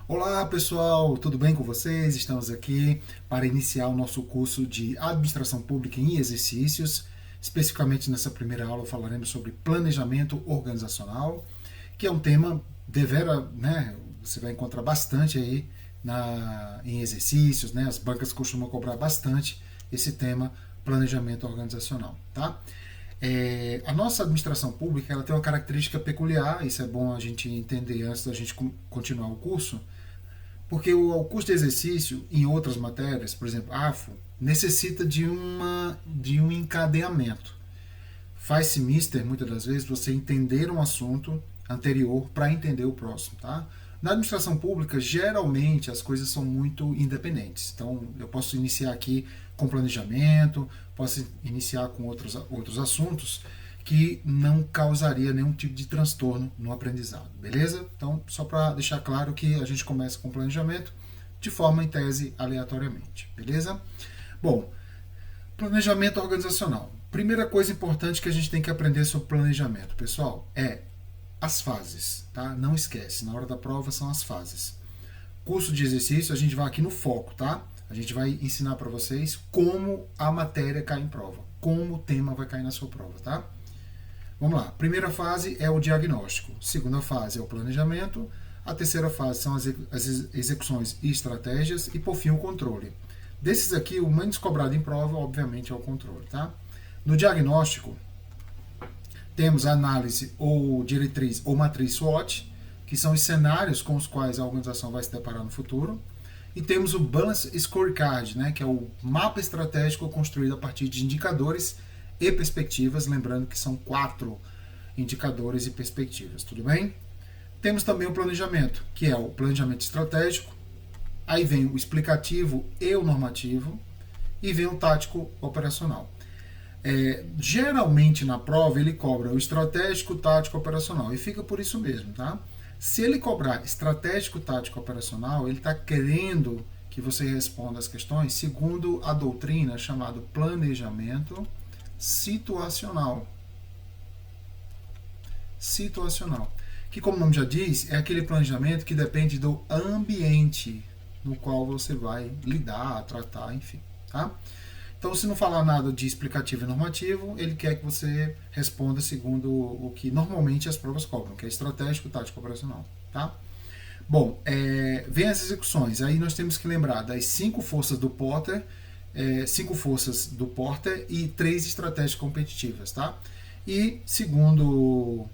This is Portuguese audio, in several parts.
Olá pessoal, tudo bem com vocês? Estamos aqui para iniciar o nosso curso de Administração Pública em Exercícios. Especificamente nessa primeira aula falaremos sobre planejamento organizacional, que é um tema devera, né? Você vai encontrar bastante aí em exercícios, né? As bancas costumam cobrar bastante esse tema, planejamento organizacional, tá? A nossa administração pública ela tem uma característica peculiar, isso é bom a gente entender antes da gente continuar o curso, porque o curso de exercício em outras matérias, por exemplo, AFO, necessita de um encadeamento. Faz-se mister, muitas das vezes, você entender um assunto anterior para entender o próximo, tá? Na administração pública, geralmente as coisas são muito independentes. Então, eu posso iniciar aqui com planejamento, posso iniciar com outros assuntos que não causaria nenhum tipo de transtorno no aprendizado, beleza? Então, só para deixar claro que a gente começa com planejamento de forma, em tese, aleatoriamente, beleza? Bom, planejamento organizacional. Primeira coisa importante que a gente tem que aprender sobre planejamento, pessoal, é as fases, tá? Não esquece, na hora da prova são as fases. Curso de exercício, a gente vai aqui no foco, tá? A gente vai ensinar para vocês como a matéria cai em prova, como o tema vai cair na sua prova, tá? Vamos lá. Primeira fase é o diagnóstico. Segunda fase é o planejamento. A terceira fase são as execuções e estratégias. E, por fim, o controle. Desses aqui, o menos cobrado em prova, obviamente, é o controle, tá? No diagnóstico, temos a análise ou diretriz ou matriz SWOT, que são os cenários com os quais a organização vai se deparar no futuro. E temos o Balance Scorecard, né, que é o mapa estratégico construído a partir de indicadores e perspectivas, lembrando que são 4 indicadores e perspectivas, tudo bem? Temos também o planejamento, que é o planejamento estratégico, aí vem o explicativo e o normativo, e vem o tático operacional. Geralmente na prova ele cobra o estratégico, tático, operacional, e fica por isso mesmo, tá? Se ele cobrar estratégico, tático, operacional, ele está querendo que você responda as questões segundo a doutrina chamada planejamento situacional. Situacional. Que, como o nome já diz, é aquele planejamento que depende do ambiente no qual você vai lidar, tratar, enfim. Tá? Então, se não falar nada de explicativo e normativo, ele quer que você responda segundo o que normalmente as provas cobram, que é estratégico, tático, operacional. Tá? Bom, vem as execuções. Aí nós temos que lembrar das 5 forças do Porter, 5 forças do Porter e 3 estratégias competitivas, tá? E, segundo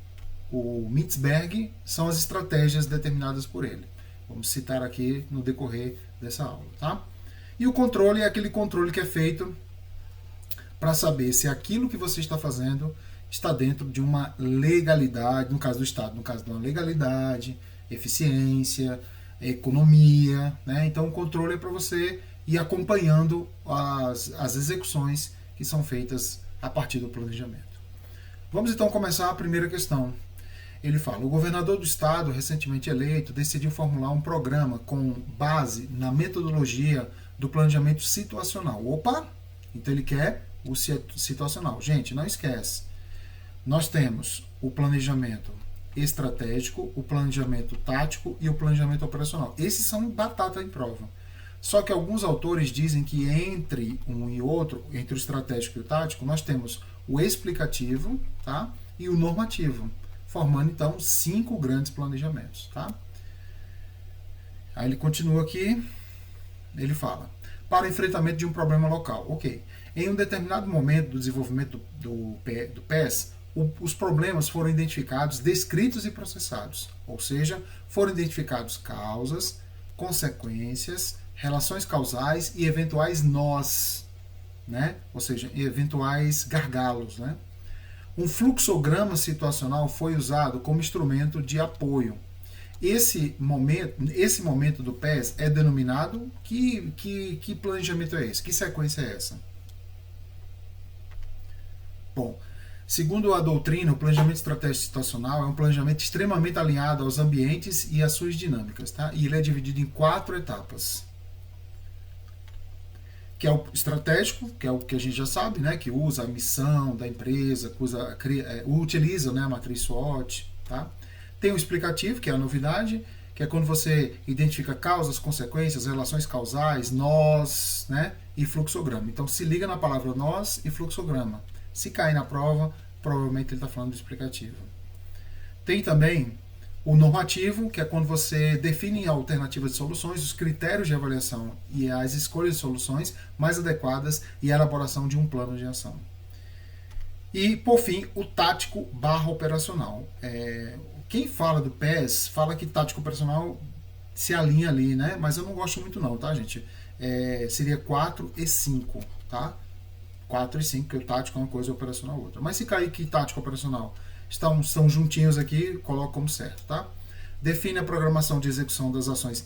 o Mitzberg, são as estratégias determinadas por ele. Vamos citar aqui no decorrer dessa aula, tá? E o controle é aquele controle que é feito para saber se aquilo que você está fazendo está dentro de uma legalidade, no caso do Estado, no caso de uma legalidade, eficiência, economia, né? Então o controle é para você ir acompanhando as execuções que são feitas a partir do planejamento. Vamos então começar a primeira questão. Ele fala: o governador do estado, recentemente eleito, decidiu formular um programa com base na metodologia do planejamento situacional. Opa! Então ele quer o situacional. Gente, não esquece. Nós temos o planejamento estratégico, o planejamento tático e o planejamento operacional. Esses são batata em prova. Só que alguns autores dizem que entre um e outro, entre o estratégico e o tático, nós temos o explicativo, tá? E o normativo, formando então 5 grandes planejamentos, tá? Aí ele continua aqui, ele fala: para o enfrentamento de um problema local. Ok. Em um determinado momento do desenvolvimento do PES, os problemas foram identificados, descritos e processados. Ou seja, foram identificados causas, consequências, relações causais e eventuais nós, né? Ou seja, eventuais gargalos, né? Um fluxograma situacional foi usado como instrumento de apoio. Esse momento do PES é denominado, que planejamento é esse? Que sequência é essa? Bom, segundo a doutrina, o planejamento estratégico situacional é um planejamento extremamente alinhado aos ambientes e às suas dinâmicas, tá? E ele é dividido em 4 etapas. Que é o estratégico, que é o que a gente já sabe, né? Que usa a missão da empresa, utiliza, né, a matriz SWOT, tá? Tem o explicativo, que é a novidade, que é quando você identifica causas, consequências, relações causais, nós, né, e fluxograma. Então se liga na palavra nós e fluxograma. Se cair na prova, provavelmente ele está falando do explicativo. Tem também o normativo, que é quando você define alternativas de soluções, os critérios de avaliação e as escolhas de soluções mais adequadas e a elaboração de um plano de ação. E, por fim, o tático barra operacional. Quem fala do PES fala que tático operacional se alinha ali, né? Mas eu não gosto muito não, tá, gente? Seria 4 e 5, tá? 4 e 5, porque o tático é uma coisa e o operacional é outra. Mas se cair que tático operacional estão juntinhos aqui, coloca como certo, tá? Define a programação de execução das ações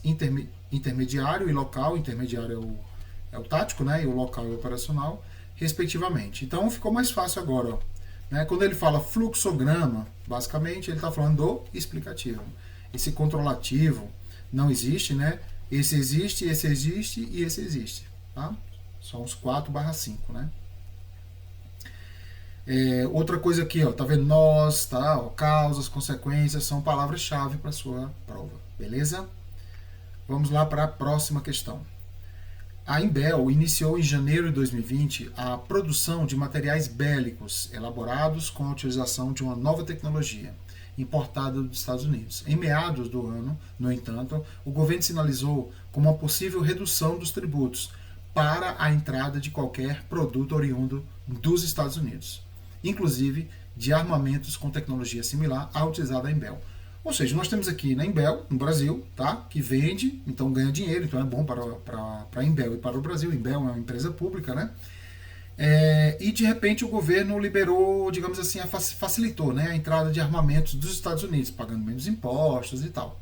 intermediário e local. Intermediário é o tático, né? E o local é o operacional, respectivamente. Então ficou mais fácil agora, ó, né? Quando ele fala fluxograma, basicamente ele está falando do explicativo. Esse controlativo não existe, né? Esse existe e esse existe, tá? São os 4/5, né? Outra coisa aqui, ó, tá vendo? Nós, tá? Ó, causas, consequências, são palavras-chave para sua prova, beleza? Vamos lá para a próxima questão. A Imbel iniciou em janeiro de 2020 a produção de materiais bélicos elaborados com a utilização de uma nova tecnologia importada dos Estados Unidos. Em meados do ano, no entanto, o governo sinalizou como uma possível redução dos tributos para a entrada de qualquer produto oriundo dos Estados Unidos, inclusive de armamentos com tecnologia similar à utilizada em Imbel. Ou seja, nós temos aqui na Imbel, no Brasil, tá? Que vende, então ganha dinheiro, então é bom para a Imbel e para o Brasil. A Imbel é uma empresa pública, né? E de repente o governo liberou, digamos assim, facilitou, né, a entrada de armamentos dos Estados Unidos, pagando menos impostos e tal.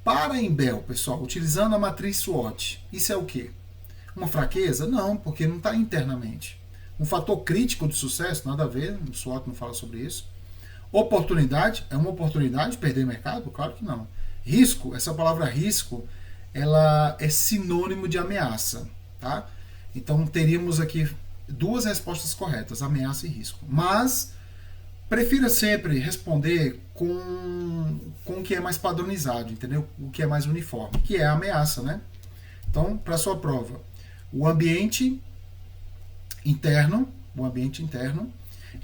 Para a Imbel, pessoal, utilizando a matriz SWOT, isso é o quê? Uma fraqueza? Não, porque não está internamente. Um fator crítico de sucesso? Nada a ver, o SWOT não fala sobre isso. Oportunidade? É uma oportunidade perder mercado? Claro que não. Risco? Essa palavra risco, ela é sinônimo de ameaça, tá? Então teríamos aqui duas respostas corretas, ameaça e risco. Mas prefira sempre responder com o que é mais padronizado, entendeu? O que é mais uniforme, que é a ameaça, né? Então, para sua prova, o ambiente interno,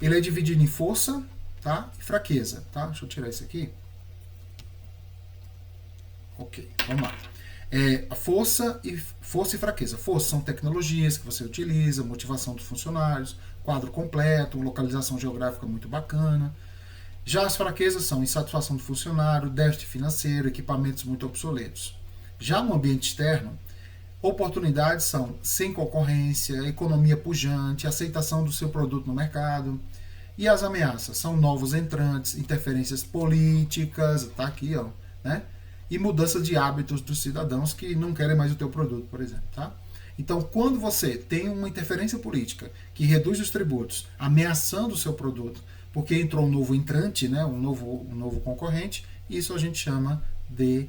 ele é dividido em força, tá? E fraqueza, tá? Deixa eu tirar isso aqui. Ok, vamos lá. Força e fraqueza. Força são tecnologias que você utiliza, motivação dos funcionários, quadro completo, localização geográfica muito bacana. Já as fraquezas são insatisfação do funcionário, déficit financeiro, equipamentos muito obsoletos. Já no ambiente externo, oportunidades são sem concorrência, economia pujante, aceitação do seu produto no mercado. E as ameaças são novos entrantes, interferências políticas, tá aqui, ó, né? E mudança de hábitos dos cidadãos que não querem mais o teu produto, por exemplo, tá? Então, quando você tem uma interferência política que reduz os tributos, ameaçando o seu produto, porque entrou um novo entrante, né, um novo concorrente, isso a gente chama de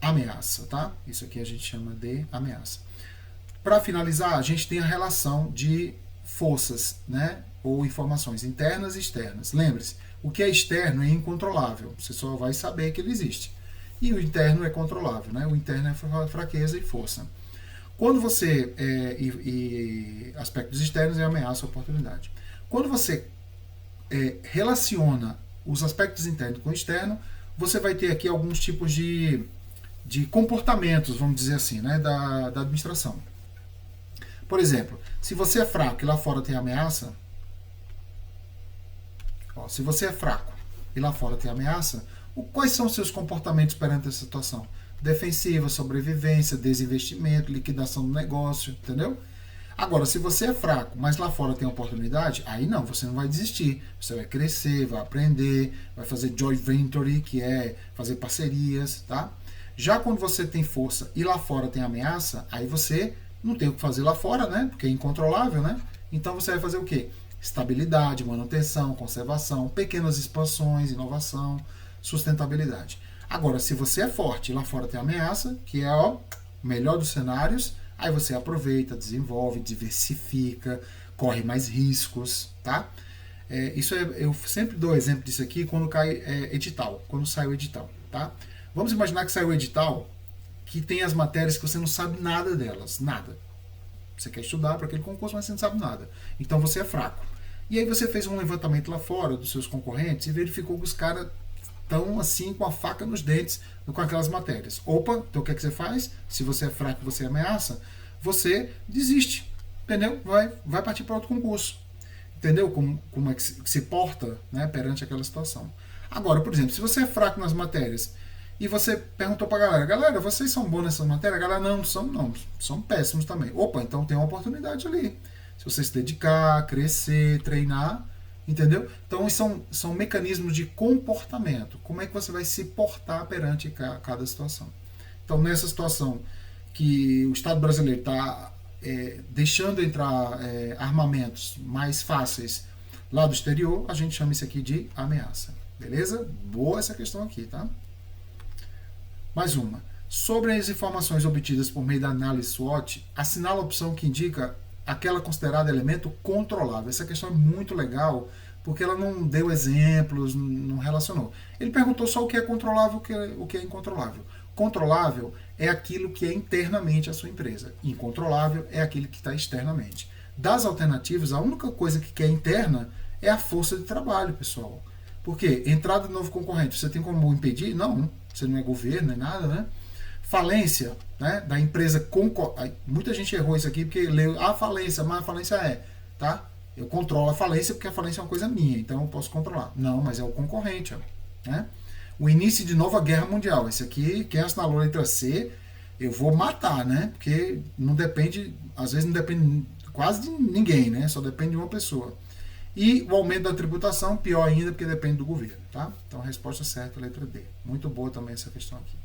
ameaça, tá? Isso aqui a gente chama de ameaça. Para finalizar, a gente tem a relação de forças, né, ou informações internas e externas. Lembre-se, o que é externo é incontrolável, você só vai saber que ele existe. E o interno é controlável, né? O interno é fraqueza e força. Quando você aspectos externos é ameaça ou oportunidade. Quando você relaciona os aspectos internos com o externo, você vai ter aqui alguns tipos de comportamentos, vamos dizer assim, né, da administração. Por exemplo, se você é fraco e lá fora tem ameaça, se você é fraco e lá fora tem ameaça, quais são os seus comportamentos perante essa situação? Defensiva, sobrevivência, desinvestimento, liquidação do negócio, entendeu? Agora, se você é fraco, mas lá fora tem oportunidade, aí não, você não vai desistir. Você vai crescer, vai aprender, vai fazer joint venture, que é fazer parcerias, tá? Já quando você tem força e lá fora tem ameaça, aí você não tem o que fazer lá fora, né? Porque é incontrolável, né? Então você vai fazer o quê? Estabilidade, manutenção, conservação, pequenas expansões, inovação, sustentabilidade. Agora, se você é forte e lá fora tem ameaça, que é o melhor dos cenários, aí você aproveita, desenvolve, diversifica, corre mais riscos, tá? Eu sempre dou exemplo disso aqui quando cai edital, quando sai o edital, tá? Vamos imaginar que saiu o edital que tem as matérias que você não sabe nada delas, nada. Você quer estudar para aquele concurso, mas você não sabe nada. Então você é fraco. E aí você fez um levantamento lá fora dos seus concorrentes e verificou que os caras estão assim com a faca nos dentes com aquelas matérias. Opa, então o que é que você faz? Se você é fraco e você ameaça, você desiste. Entendeu? Vai partir para outro concurso. Entendeu como é que se porta, né, perante aquela situação. Agora, por exemplo, se você é fraco nas matérias e você perguntou para a galera, vocês são bons nessas matérias? A galera, não, são péssimos também. Opa, então tem uma oportunidade ali. Se você se dedicar, crescer, treinar, entendeu? Então são mecanismos de comportamento. Como é que você vai se portar perante cada situação. Então, nessa situação que o Estado brasileiro está deixando entrar armamentos mais fáceis lá do exterior, a gente chama isso aqui de ameaça. Beleza? Boa essa questão aqui, tá? Mais uma. Sobre as informações obtidas por meio da análise SWOT, assinala a opção que indica aquela considerada elemento controlável. Essa questão é muito legal, porque ela não deu exemplos, não relacionou. Ele perguntou só o que é controlável e o que é incontrolável. Controlável é aquilo que é internamente a sua empresa. Incontrolável é aquilo que está externamente. Das alternativas, a única coisa que é interna é a força de trabalho, pessoal. Porque entrada de novo concorrente, você tem como impedir? Não, você não é governo, não é nada, né? Falência, né, da empresa muita gente errou isso aqui porque leu a falência, mas a falência tá? Eu controlo a falência porque a falência é uma coisa minha, então eu posso controlar. Não, mas é o concorrente, né? O início de nova guerra mundial. Esse aqui, quem assinalou a letra C, eu vou matar, né? Porque não depende, às vezes não depende quase de ninguém, né? Só depende de uma pessoa. E o aumento da tributação, pior ainda, porque depende do governo, tá? Então a resposta certa é a letra D. Muito boa também essa questão aqui.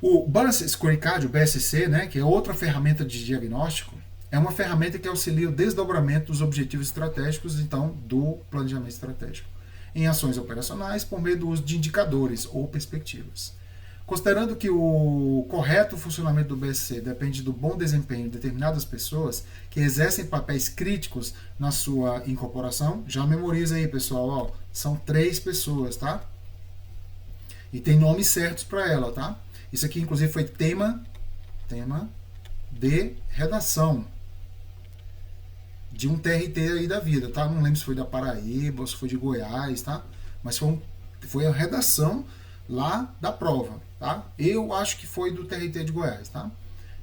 O Balance Scorecard, o BSC, né, que é outra ferramenta de diagnóstico, é uma ferramenta que auxilia o desdobramento dos objetivos estratégicos, então, do planejamento estratégico, em ações operacionais por meio do uso de indicadores ou perspectivas. Considerando que o correto funcionamento do BSC depende do bom desempenho de determinadas pessoas que exercem papéis críticos na sua incorporação, já memoriza aí, pessoal, ó, são 3 pessoas, tá? E tem nomes certos para ela, tá? Isso aqui, inclusive, foi tema de redação de um TRT aí da vida, tá? Não lembro se foi da Paraíba ou se foi de Goiás, tá? Mas foi a redação lá da prova, tá? Eu acho que foi do TRT de Goiás, tá?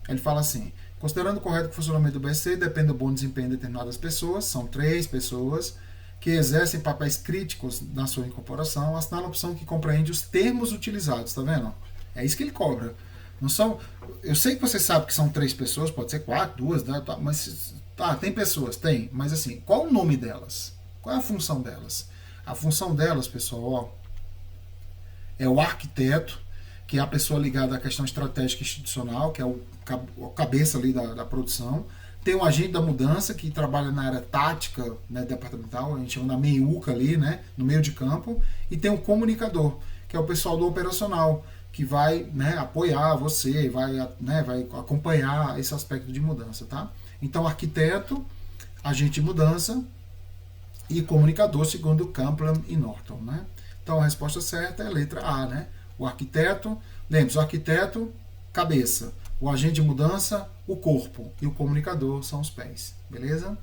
Ele fala assim: considerando o correto funcionamento do BSC, depende do bom desempenho de determinadas pessoas, são 3 pessoas que exercem papéis críticos na sua incorporação, assinala a opção que compreende os termos utilizados, tá vendo? É isso que ele cobra. Não são, eu sei que você sabe que são 3 pessoas, pode ser 4, 2, né, mas tem pessoas, tem, mas assim, qual o nome delas? Qual é a função delas? A função delas, pessoal, ó, é o arquiteto, que é a pessoa ligada à questão estratégica institucional, que é o cabeça ali da produção. Tem o agente da mudança, que trabalha na área tática, né, departamental, a gente chama da meiuca ali, né, no meio de campo. E tem o comunicador, que é o pessoal do operacional, que vai, né, apoiar você, vai acompanhar esse aspecto de mudança, tá? Então, arquiteto, agente de mudança e comunicador, segundo Kaplan e Norton, né? Então, a resposta certa é a letra A, né? O arquiteto, lembre-se, o arquiteto, cabeça, o agente de mudança, o corpo, e o comunicador são os pés, beleza?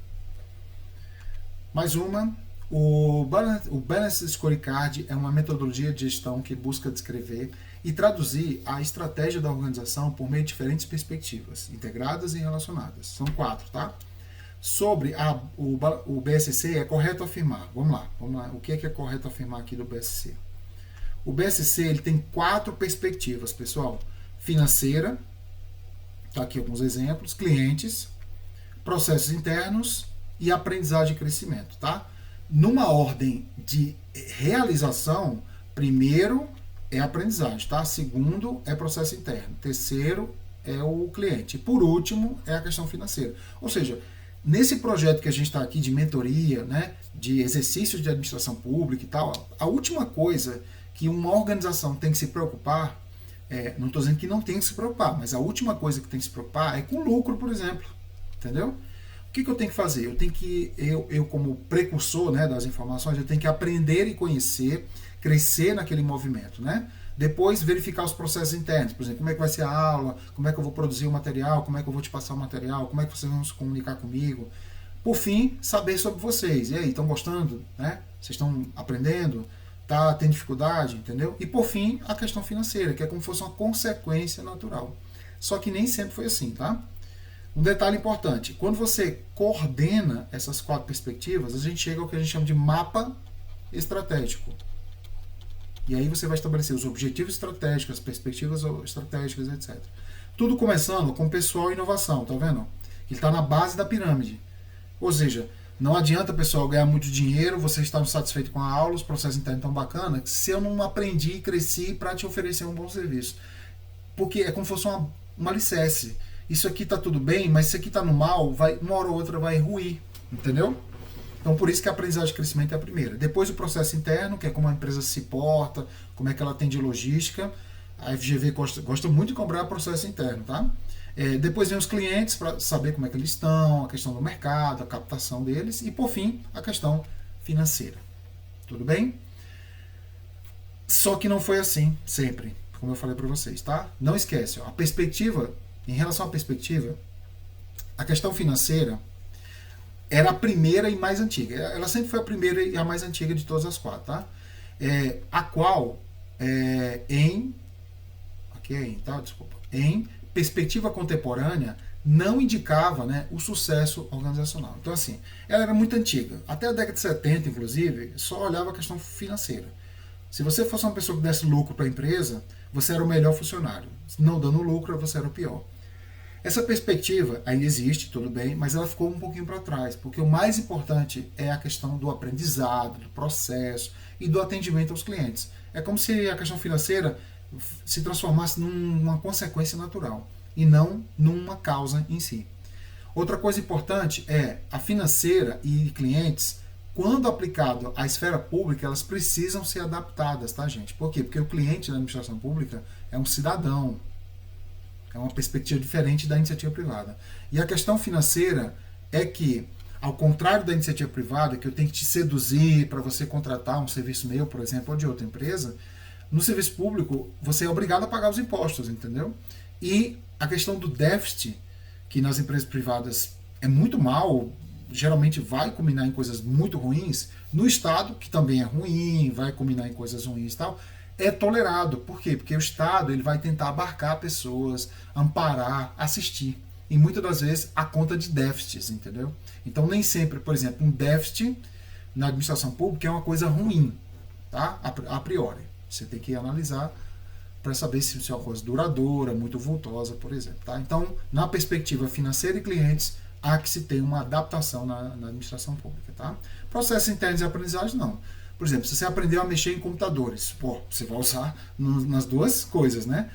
Mais uma. O Balance Scorecard é uma metodologia de gestão que busca descrever e traduzir a estratégia da organização por meio de diferentes perspectivas, integradas e relacionadas. São 4, tá? Sobre o BSC, é correto afirmar. Vamos lá. O que é correto afirmar aqui do BSC? O BSC ele tem 4 perspectivas, pessoal. Financeira, tá aqui alguns exemplos, clientes, processos internos e aprendizagem e crescimento, tá? Numa ordem de realização, primeiro é aprendizagem, tá? Segundo é processo interno. Terceiro é o cliente. E por último é a questão financeira. Ou seja, nesse projeto que a gente está aqui de mentoria, né, de exercícios de administração pública e tal, a última coisa que uma organização tem que se preocupar, não estou dizendo que não tem que se preocupar, mas a última coisa que tem que se preocupar é com lucro, por exemplo. Entendeu? O que eu tenho que fazer? Eu tenho que, eu como precursor, né, das informações, eu tenho que aprender e conhecer, crescer naquele movimento, né? Depois, verificar os processos internos. Por exemplo, como é que vai ser a aula, como é que eu vou produzir o material, como é que eu vou te passar o material, como é que vocês vão se comunicar comigo. Por fim, saber sobre vocês. E aí, estão gostando? Né? Vocês estão aprendendo? Tá tendo dificuldade? Entendeu? E por fim, a questão financeira, que é como se fosse uma consequência natural. Só que nem sempre foi assim, tá? Um detalhe importante, quando você coordena essas 4 perspectivas, a gente chega ao que a gente chama de mapa estratégico. E aí você vai estabelecer os objetivos estratégicos, as perspectivas estratégicas, etc. Tudo começando com pessoal e inovação, tá vendo? Ele está na base da pirâmide. Ou seja, não adianta, pessoal, ganhar muito dinheiro, você está satisfeito com a aula, os processos internos estão bacanas, se eu não aprendi e cresci para te oferecer um bom serviço. Porque é como se fosse uma alicerce. Isso aqui está tudo bem, mas isso aqui está no mal, uma hora ou outra vai ruir, entendeu? Então, por isso que a aprendizagem de crescimento é a primeira. Depois o processo interno, que é como a empresa se porta, como é que ela atende logística. A FGV gosta muito de cobrar processo interno, tá? Depois vem os clientes para saber como é que eles estão, a questão do mercado, a captação deles. E, por fim, a questão financeira. Tudo bem? Só que não foi assim, sempre, como eu falei para vocês, tá? Não esquece, ó, a perspectiva, em relação à perspectiva, a questão financeira era a primeira e mais antiga. Ela sempre foi a primeira e a mais antiga de todas as 4, tá? A qual, em perspectiva contemporânea, não indicava, né, o sucesso organizacional. Então, assim, ela era muito antiga. Até a década de 70, inclusive, só olhava a questão financeira. Se você fosse uma pessoa que desse lucro para a empresa, você era o melhor funcionário. Não dando lucro, você era o pior. Essa perspectiva ainda existe, tudo bem, mas ela ficou um pouquinho para trás, porque o mais importante é a questão do aprendizado, do processo e do atendimento aos clientes. É como se a questão financeira se transformasse numa consequência natural e não numa causa em si. Outra coisa importante é a financeira e clientes, quando aplicado à esfera pública, elas precisam ser adaptadas, tá, gente? Por quê? Porque o cliente da administração pública é um cidadão. É uma perspectiva diferente da iniciativa privada. E a questão financeira é que, ao contrário da iniciativa privada, que eu tenho que te seduzir para você contratar um serviço meu, por exemplo, ou de outra empresa, no serviço público você é obrigado a pagar os impostos, entendeu? E a questão do déficit, que nas empresas privadas é muito mal, geralmente vai culminar em coisas muito ruins, no Estado, que também é ruim, vai culminar em coisas ruins e tal, é tolerado. Por quê? Porque o Estado ele vai tentar abarcar pessoas, amparar, assistir. E muitas das vezes a conta de déficits, entendeu? Então nem sempre, por exemplo, um déficit na administração pública é uma coisa ruim, tá? A priori. Você tem que analisar para saber se é uma coisa duradoura, muito vultosa, por exemplo. Tá? Então, na perspectiva financeira e clientes, há que se ter uma adaptação na administração pública. Tá? Processos internos de aprendizagem, não. Por exemplo, se você aprendeu a mexer em computadores, você vai usar nas duas coisas, né?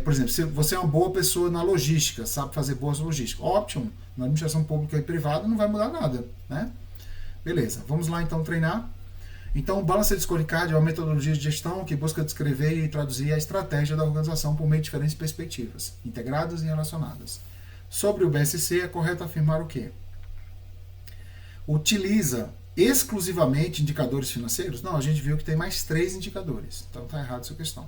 Por exemplo, se você é uma boa pessoa na logística, sabe fazer boas logísticas, ótimo, na administração pública e privada não vai mudar nada, né? Beleza, vamos lá então treinar. Então, o Balanced Scorecard é uma metodologia de gestão que busca descrever e traduzir a estratégia da organização por meio de diferentes perspectivas, integradas e relacionadas. Sobre o BSC, é correto afirmar o quê? Utiliza exclusivamente indicadores financeiros? Não, a gente viu que tem mais 3 indicadores. Então está errado essa questão.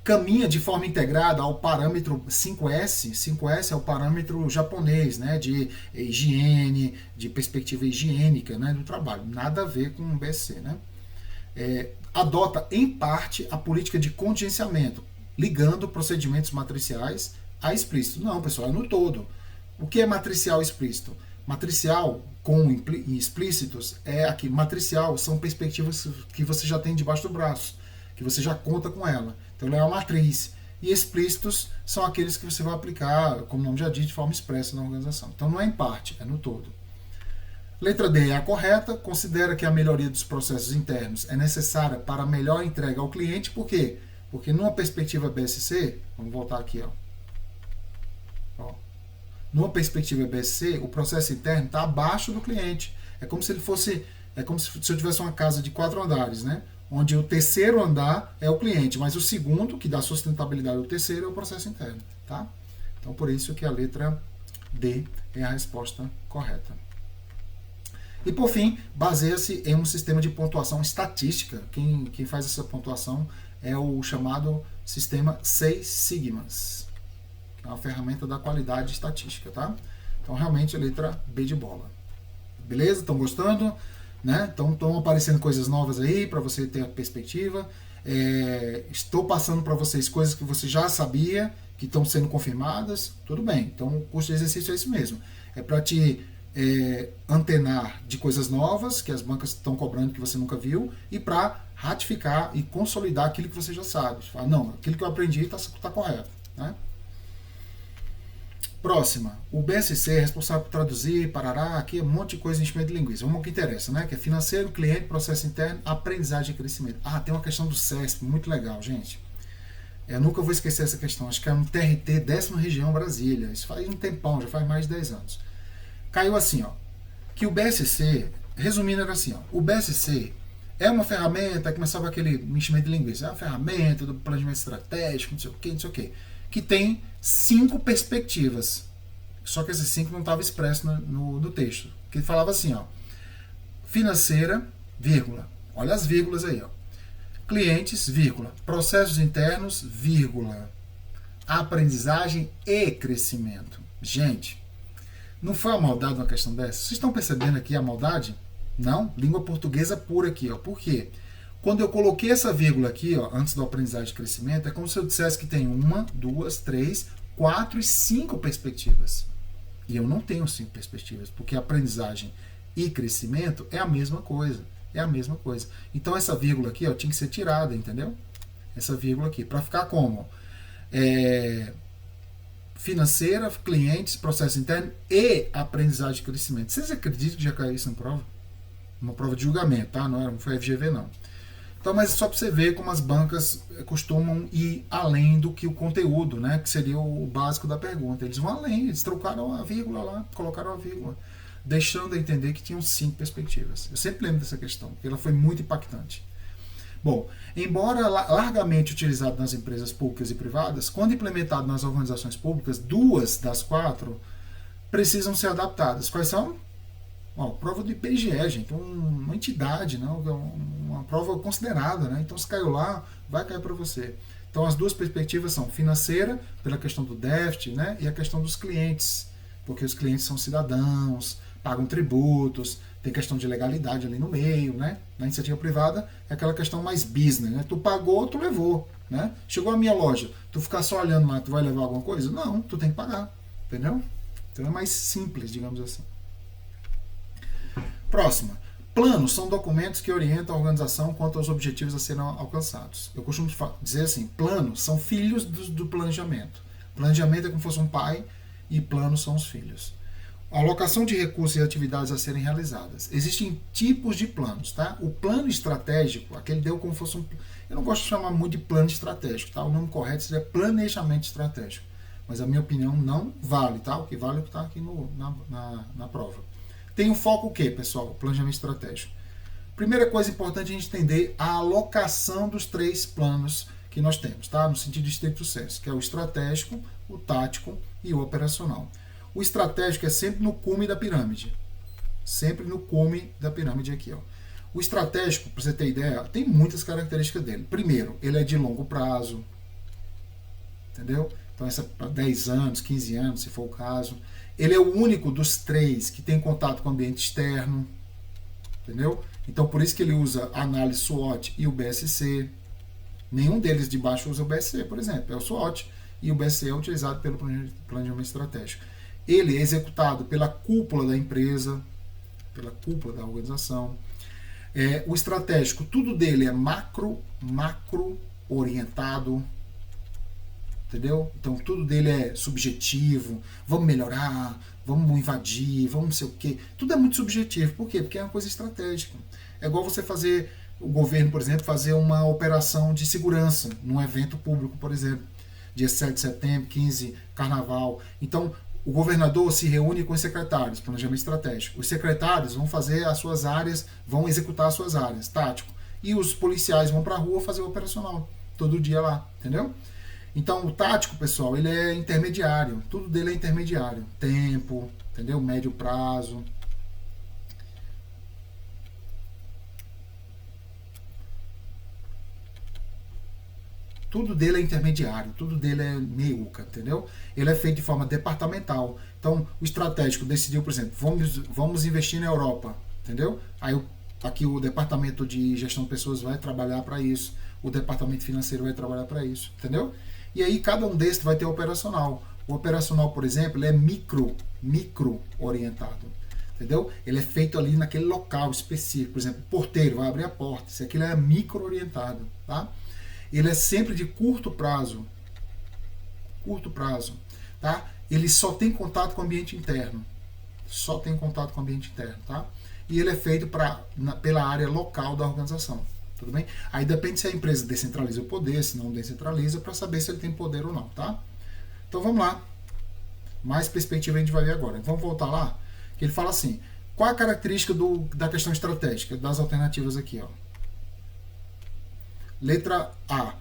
Caminha de forma integrada ao parâmetro 5S. 5S é o parâmetro japonês, né, de higiene, de perspectiva higiênica, né, do trabalho. Nada a ver com o BSC. Né? Adota, em parte, a política de contingenciamento, ligando procedimentos matriciais a explícito. Não, pessoal, é no todo. O que é matricial e explícito? Matricial com explícitos é aqui. Matricial são perspectivas que você já tem debaixo do braço, que você já conta com ela. Então ela é uma matriz. E explícitos são aqueles que você vai aplicar, como o nome já diz, de forma expressa na organização. Então não é em parte, é no todo. Letra D é a correta. Considera que a melhoria dos processos internos é necessária para a melhor entrega ao cliente. Por quê? Porque numa perspectiva BSC, vamos voltar aqui, ó. Numa perspectiva BSC, o processo interno está abaixo do cliente. É como se ele fosse, se eu tivesse uma casa de 4 andares, né? Onde o terceiro andar é o cliente, mas o segundo, que dá sustentabilidade ao terceiro, é o processo interno, tá? Então, por isso que a letra D é a resposta correta. E, por fim, baseia-se em um sistema de pontuação estatística. Quem faz essa pontuação é o chamado sistema Seis Sigmas, que é uma ferramenta da qualidade estatística, tá? Então, realmente, a letra B de bola. Beleza? Estão gostando? Né? Então, estão aparecendo coisas novas aí para você ter a perspectiva. Estou passando para vocês coisas que você já sabia, que estão sendo confirmadas. Tudo bem. Então, o curso de exercício é isso mesmo. É para te antenar de coisas novas que as bancas estão cobrando que você nunca viu e para ratificar e consolidar aquilo que você já sabe. Fala, não, aquilo que eu aprendi está correto. Né? Próxima, o BSC é responsável por traduzir, parará, aqui é um monte de coisa em enchimento de linguiça. Vamos ao que interessa, né? Que é financeiro, cliente, processo interno, aprendizagem e crescimento. Tem uma questão do CESP, muito legal, gente. Eu nunca vou esquecer essa questão. Acho que é um TRT 10ª região Brasília. Isso faz um tempão, já faz mais de 10 anos. Caiu assim, ó. Que o BSC, resumindo, era assim, ó. O BSC é uma ferramenta, começava aquele enchimento de linguiça. É uma ferramenta do planejamento estratégico, não sei o quê, não sei o quê. Que tem 5 perspectivas. Só que esses 5 não estavam expressos no texto. Que ele falava assim, ó. Financeira, vírgula. Olha as vírgulas aí, ó. Clientes, vírgula. Processos internos, vírgula. Aprendizagem e crescimento. Gente, não foi a maldade uma questão dessa? Vocês estão percebendo aqui a maldade? Não? Língua portuguesa pura aqui, ó. Por quê? Quando eu coloquei essa vírgula aqui, ó, antes do aprendizagem e crescimento, é como se eu dissesse que tem 1, 2, 3, 4 e 5 perspectivas. E eu não tenho 5 perspectivas, porque aprendizagem e crescimento é a mesma coisa. É a mesma coisa. Então essa vírgula aqui, ó, tinha que ser tirada, entendeu? Essa vírgula aqui. Para ficar como? Financeira, clientes, processo interno e aprendizagem e crescimento. Vocês acreditam que já caiu isso na prova? Uma prova de julgamento, tá? Não foi FGV, não. Então, mas é só para você ver como as bancas costumam ir além do que o conteúdo, né? Que seria o básico da pergunta. Eles vão além, eles trocaram a vírgula lá, colocaram a vírgula, deixando a entender que tinham 5 perspectivas. Eu sempre lembro dessa questão, porque ela foi muito impactante. Bom, embora largamente utilizado nas empresas públicas e privadas, quando implementado nas organizações públicas, 2 das 4 precisam ser adaptadas. Quais são? Prova do IBGE, gente, uma entidade, né? Uma prova considerada, né? Então se caiu lá, vai cair para você. Então as 2 perspectivas são financeira, pela questão do déficit, né? E a questão dos clientes, porque os clientes são cidadãos, pagam tributos, tem questão de legalidade ali no meio, né? Na iniciativa privada é aquela questão mais business, né? Tu pagou, tu levou, né? Chegou a minha loja, tu ficar só olhando lá, tu vai levar alguma coisa? Não, tu tem que pagar, entendeu? Então é mais simples, digamos assim. Próxima. Planos são documentos que orientam a organização quanto aos objetivos a serem alcançados. Eu costumo dizer assim, planos são filhos do planejamento. Planejamento é como se fosse um pai e planos são os filhos. A alocação de recursos e atividades a serem realizadas. Existem tipos de planos, tá? O plano estratégico, aquele deu como se fosse um... Eu não gosto de chamar muito de plano estratégico, tá? O nome correto seria planejamento estratégico. Mas a minha opinião não vale, tá? O que vale é o que está aqui na prova. Tem um foco o quê, pessoal? Planejamento estratégico. Primeira coisa importante é a gente entender a alocação dos 3 planos que nós temos, tá? No sentido de estricto senso, que é o estratégico, o tático e o operacional. O estratégico é sempre no cume da pirâmide. Sempre no cume da pirâmide aqui, ó. O estratégico, para você ter ideia, tem muitas características dele. Primeiro, ele é de longo prazo. Entendeu? Então, essa para 10 anos, 15 anos, se for o caso. Ele é o único dos 3 que tem contato com o ambiente externo, entendeu? Então, por isso que ele usa a análise SWOT e o BSC. Nenhum deles de baixo usa o BSC, por exemplo. É o SWOT e o BSC é utilizado pelo planejamento estratégico. Ele é executado pela cúpula da empresa, pela cúpula da organização. O estratégico, tudo dele é macro orientado, entendeu? Então tudo dele é subjetivo, vamos melhorar, vamos invadir, vamos não sei o quê. Tudo é muito subjetivo. Por quê? Porque é uma coisa estratégica. É igual você fazer, o governo, por exemplo, fazer uma operação de segurança num evento público, por exemplo, dia 7 de setembro, 15, carnaval. Então, o governador se reúne com os secretários, planejamento estratégico. Os secretários vão fazer as suas áreas, vão executar as suas áreas, tático. E os policiais vão para a rua fazer o operacional, todo dia lá, entendeu? Então, o tático, pessoal, ele é intermediário. Tudo dele é intermediário. Tempo, entendeu? Médio prazo. Tudo dele é intermediário, tudo dele é meiuca, entendeu? Ele é feito de forma departamental. Então, o estratégico decidiu, por exemplo, vamos investir na Europa, entendeu? Aí aqui o departamento de gestão de pessoas vai trabalhar para isso, o departamento financeiro vai trabalhar para isso, entendeu? E aí cada um desses vai ter operacional. O operacional, por exemplo, ele é micro orientado, entendeu? Ele é feito ali naquele local específico. Por exemplo, o porteiro vai abrir a porta, isso aqui é micro orientado, tá? Ele é sempre de curto prazo, tá? Ele só tem contato com o ambiente interno, tá? E ele é feito pela área local da organização, tudo bem? Aí depende se a empresa descentraliza o poder, se não descentraliza, para saber se ele tem poder ou não, tá? Então vamos lá, mais perspectiva a gente vai ver agora. Vamos voltar lá, que ele fala assim, qual a característica da questão estratégica, das alternativas aqui, ó. Letra A.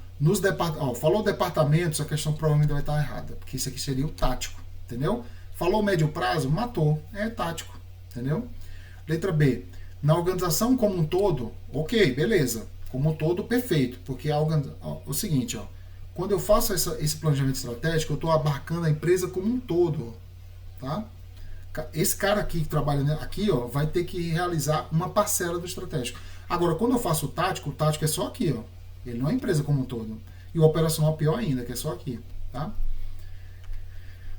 Falou departamentos, a questão provavelmente vai estar errada, porque isso aqui seria o tático, entendeu? Falou médio prazo, matou, é tático, entendeu? Letra B. Na organização como um todo, ok, beleza. Como um todo, perfeito, porque o seguinte, ó, quando eu faço esse planejamento estratégico, eu estou abarcando a empresa como um todo, tá? Esse cara aqui que trabalha aqui, ó, vai ter que realizar uma parcela do estratégico. Agora, quando eu faço o tático é só aqui, ó. Ele não é a empresa como um todo. E o operacional pior ainda, que é só aqui, tá?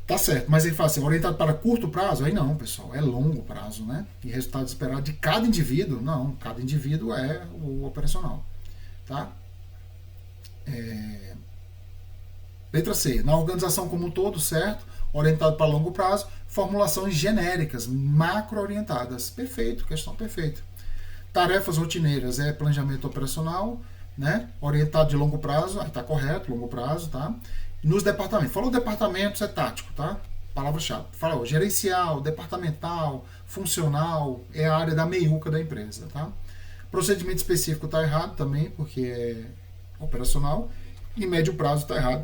Tá certo, mas ele fala assim, orientado para curto prazo? Aí não, pessoal, é longo prazo, né? E resultado esperado de cada indivíduo? Não, cada indivíduo é o operacional, tá? Letra C, na organização como um todo, certo? Orientado para longo prazo, formulações genéricas, macro-orientadas. Perfeito, questão perfeita. Tarefas rotineiras é planejamento operacional, né? Orientado de longo prazo, aí tá correto, longo prazo, tá? Nos departamentos, falou departamentos, é tático, tá? Palavra-chave. Falou gerencial, departamental, funcional, é a área da meiuca da empresa, tá? Procedimento específico tá errado também, porque é operacional, e médio prazo tá errado,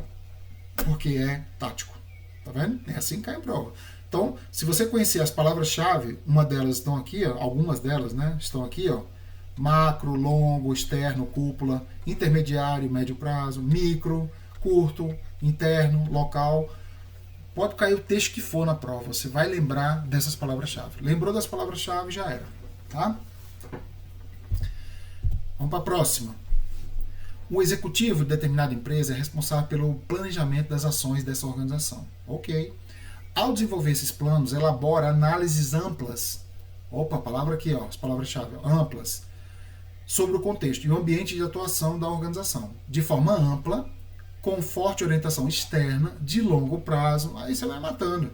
porque é tático, tá vendo? É assim que cai em prova. Então, se você conhecer as palavras-chave, uma delas estão aqui, ó, algumas delas, né, estão aqui, ó, macro, longo, externo, cúpula, intermediário, médio prazo, micro, curto, interno, local. Pode cair o texto que for na prova, você vai lembrar dessas palavras-chave. Lembrou das palavras-chave, já era, tá? Vamos para a próxima. O executivo de determinada empresa é responsável pelo planejamento das ações dessa organização. Ok. Ao desenvolver esses planos, elabora análises amplas. Opa, a palavra aqui, ó, as palavras-chave, amplas. Sobre o contexto e o ambiente de atuação da organização. De forma ampla, com forte orientação externa, de longo prazo. Aí você vai matando.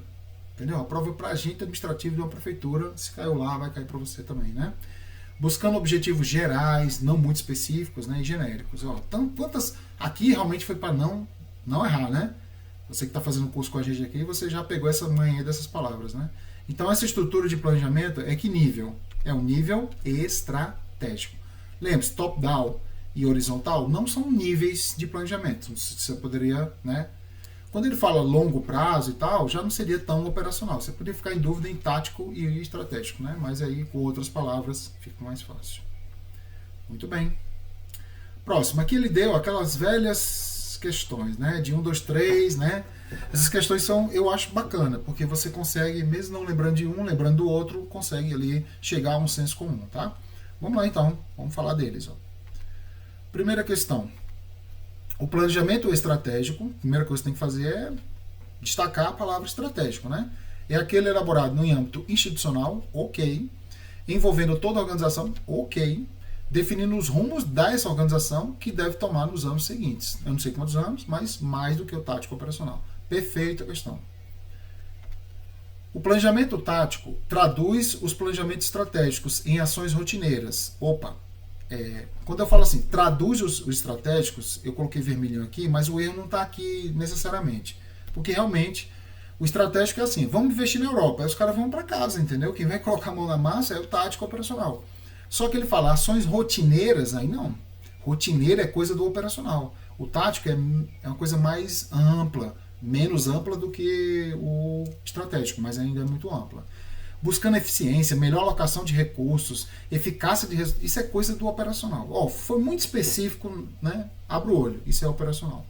Entendeu? A prova para agente administrativo de uma prefeitura, se caiu lá, vai cair para você também, né? Buscando objetivos gerais, não muito específicos, né, e genéricos. Ó, então, aqui realmente foi para não errar, né? Você que está fazendo um curso com a gente aqui, você já pegou essa manhã dessas palavras, né? Então, essa estrutura de planejamento é que nível? É um nível estratégico. Lembre-se, top-down e horizontal não são níveis de planejamento. Você poderia, né? Quando ele fala longo prazo e tal, já não seria tão operacional. Você poderia ficar em dúvida em tático e estratégico, né? Mas aí com outras palavras fica mais fácil. Muito bem. Próximo, aqui ele deu aquelas velhas questões, né? De 1, 2, 3, né? Essas questões são, eu acho bacana, porque você consegue, mesmo não lembrando de um, lembrando do outro, consegue ali chegar a um senso comum, tá? Vamos lá então, vamos falar deles, ó. Primeira questão. O planejamento estratégico, a primeira coisa que você tem que fazer é destacar a palavra estratégico, né? É aquele elaborado em âmbito institucional, ok. Envolvendo toda a organização, ok. Definindo os rumos dessa organização que deve tomar nos anos seguintes. Eu não sei quantos anos, mas mais do que o tático operacional. Perfeita questão. O planejamento tático traduz os planejamentos estratégicos em ações rotineiras. Opa! Quando eu falo assim, traduz os estratégicos, eu coloquei vermelhinho aqui, mas o erro não está aqui necessariamente. Porque realmente o estratégico é assim, vamos investir na Europa, aí os caras vão para casa, entendeu? Quem vai colocar a mão na massa é o tático operacional. Só que ele fala ações rotineiras, aí não. Rotineira é coisa do operacional. O tático é uma coisa mais ampla, menos ampla do que o estratégico, mas ainda é muito ampla. buscando eficiência, melhor alocação de recursos, eficácia de resultados. Isso é coisa do operacional. Foi muito específico, né? Abre o olho, isso é operacional.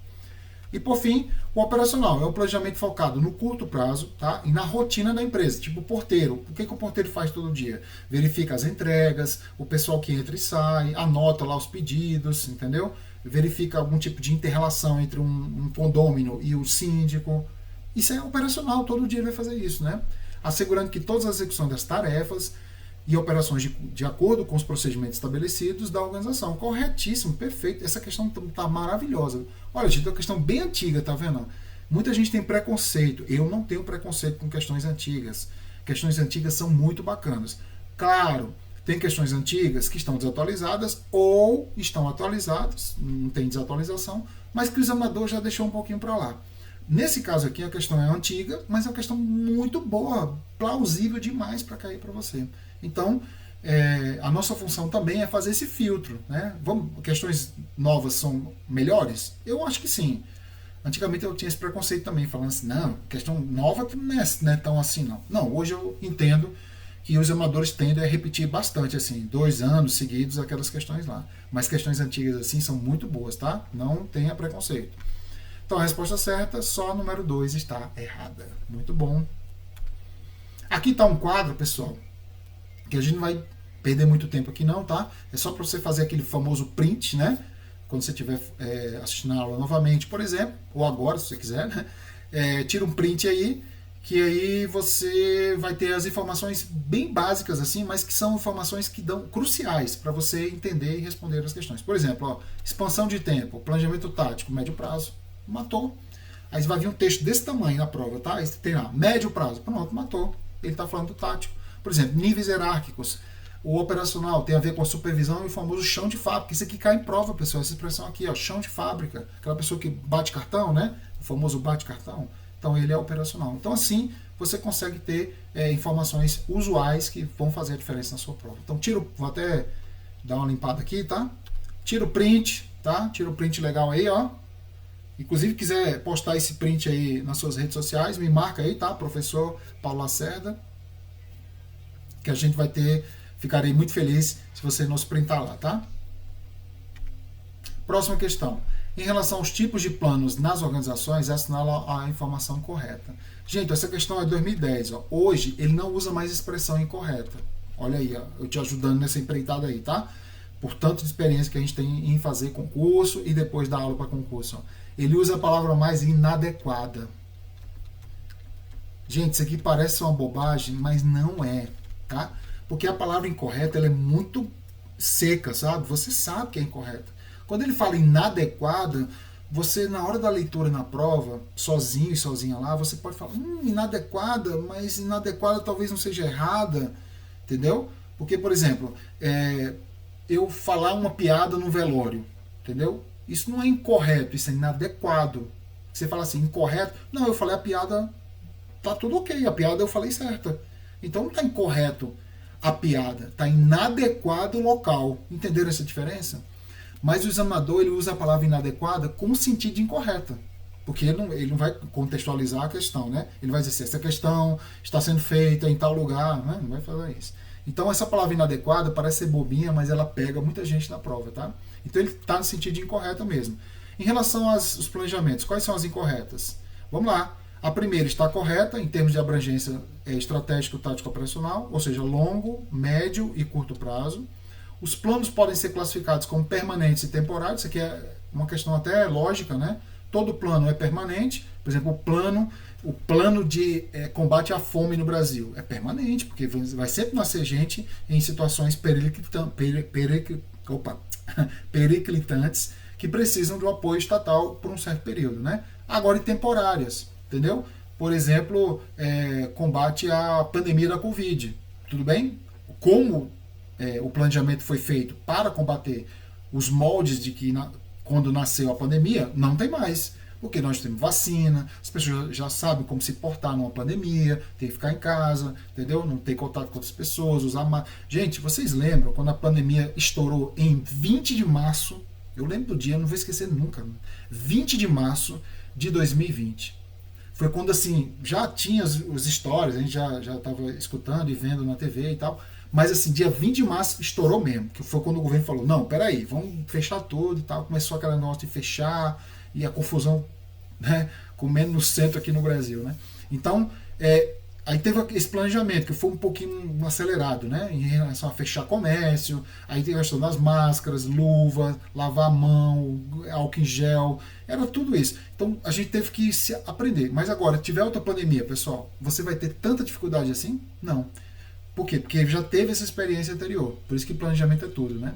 E por fim, o operacional é um planejamento focado no curto prazo, tá? E na rotina da empresa, tipo o porteiro. O que o porteiro faz todo dia? Verifica as entregas, o pessoal que entra e sai, anota lá os pedidos, entendeu? Verifica algum tipo de inter-relação entre um condômino e o síndico. Isso é operacional, todo dia ele vai fazer isso, né? Assegurando que todas as execuções das tarefas e operações de acordo com os procedimentos estabelecidos da organização. Corretíssimo, perfeito. Essa questão está maravilhosa. Olha, gente, é uma questão bem antiga, tá vendo? Muita gente tem preconceito. Eu não tenho preconceito com questões antigas. Questões antigas são muito bacanas. Claro, tem questões antigas que estão desatualizadas ou estão atualizadas, não tem desatualização, mas que o examinador já deixou um pouquinho para lá. Nesse caso aqui, a questão é antiga, mas é uma questão muito boa, plausível demais para cair para você. Então, a nossa função também é fazer esse filtro, né? Questões novas são melhores? Eu acho que sim. Antigamente eu tinha esse preconceito também, falando assim, não, questão nova não é tão assim, não. Não, hoje eu entendo que os amadores tendem a repetir bastante, assim, 2 anos seguidos aquelas questões lá. Mas questões antigas assim são muito boas, tá? Não tenha preconceito. Então a resposta certa, só a número 2 está errada. Muito bom. Aqui está um quadro, pessoal, que a gente não vai perder muito tempo aqui não, tá? É só para você fazer aquele famoso print, né? Quando você estiver assistindo a aula novamente, por exemplo, ou agora, se você quiser, né? Tira um print aí, que aí você vai ter as informações bem básicas, assim, mas que são informações que dão cruciais para você entender e responder as questões. Por exemplo, ó, expansão de tempo, planejamento tático, médio prazo, matou. Aí vai vir um texto desse tamanho na prova, tá? Aí tem lá, médio prazo, pronto, matou. Ele está falando do tático. Por exemplo, níveis hierárquicos. O operacional tem a ver com a supervisão e o famoso chão de fábrica. Isso aqui cai em prova, pessoal. Essa expressão aqui, ó, chão de fábrica. Aquela pessoa que bate cartão, né? O famoso bate cartão. Então ele é operacional. Então assim você consegue ter informações usuais que vão fazer a diferença na sua prova. Então vou até dar uma limpada aqui, tá? Tira o print, tá? Tira o print legal aí, ó. Inclusive, quiser postar esse print aí nas suas redes sociais, me marca aí, tá? Professor Paulo Lacerda, que a gente vai ficarei muito feliz se você nos printar lá, tá? Próxima questão. Em relação aos tipos de planos nas organizações, assinala a informação correta. Gente, essa questão é 2010. Ó. Hoje, ele não usa mais expressão incorreta. Olha aí, ó, eu te ajudando nessa empreitada aí, tá? Por tanto de experiência que a gente tem em fazer concurso e depois dar aula para concurso. Ó. Ele usa a palavra mais inadequada. Gente, isso aqui parece uma bobagem, mas não é, tá? Porque a palavra incorreta ela é muito seca, sabe? Você sabe que é incorreta. Quando ele fala inadequada, você na hora da leitura na prova, sozinho e sozinha lá, você pode falar, inadequada, mas inadequada talvez não seja errada, entendeu? Porque, por exemplo, eu falar uma piada no velório, entendeu? Isso não é incorreto, isso é inadequado. Você fala assim, incorreto? Não, eu falei a piada, tá tudo ok, a piada eu falei certa. Então não está incorreto a piada, está inadequado o local. Entenderam essa diferença? Mas o examinador ele usa a palavra inadequada com sentido de incorreta. Porque ele não vai contextualizar a questão, né? Ele vai dizer assim, essa questão está sendo feita em tal lugar, né? Não vai fazer isso. Então essa palavra inadequada parece ser bobinha, mas ela pega muita gente na prova, tá? Então ele está no sentido de incorreta mesmo. Em relação aos planejamentos, quais são as incorretas? Vamos lá. A primeira está correta em termos de abrangência estratégico, tático, operacional, ou seja, longo, médio e curto prazo. Os planos podem ser classificados como permanentes e temporários. Isso aqui é uma questão até lógica, né? Todo plano é permanente. Por exemplo, o plano de combate à fome no Brasil é permanente, porque vai sempre nascer gente em situações periclitantes que precisam do apoio estatal por um certo período, né? Agora, em temporárias, entendeu? Por exemplo, combate à pandemia da Covid, tudo bem? Como o planejamento foi feito para combater os moldes de que quando nasceu a pandemia, não tem mais. Porque nós temos vacina, as pessoas já sabem como se portar numa pandemia, tem que ficar em casa, entendeu? Não ter contato com outras pessoas, usar máscara. Gente, vocês lembram quando a pandemia estourou em 20 de março? Eu lembro do dia, não vou esquecer nunca. 20 de março de 2020. foi quando assim, já tinha os stories, a gente já estava escutando e vendo na TV e tal, mas assim, dia 20 de março estourou mesmo, que foi quando o governo falou, não, peraí, vamos fechar tudo e tal, começou aquela negócio de fechar e a confusão, né, comendo no centro aqui no Brasil, né? Então, aí teve esse planejamento, que foi um pouquinho acelerado, né? Em relação a fechar comércio, aí teve a questão das máscaras, luva, lavar a mão, álcool em gel, era tudo isso. Então a gente teve que se aprender. Mas agora, tiver outra pandemia, pessoal, você vai ter tanta dificuldade assim? Não. Por quê? Porque já teve essa experiência anterior. Por isso que planejamento é tudo, né?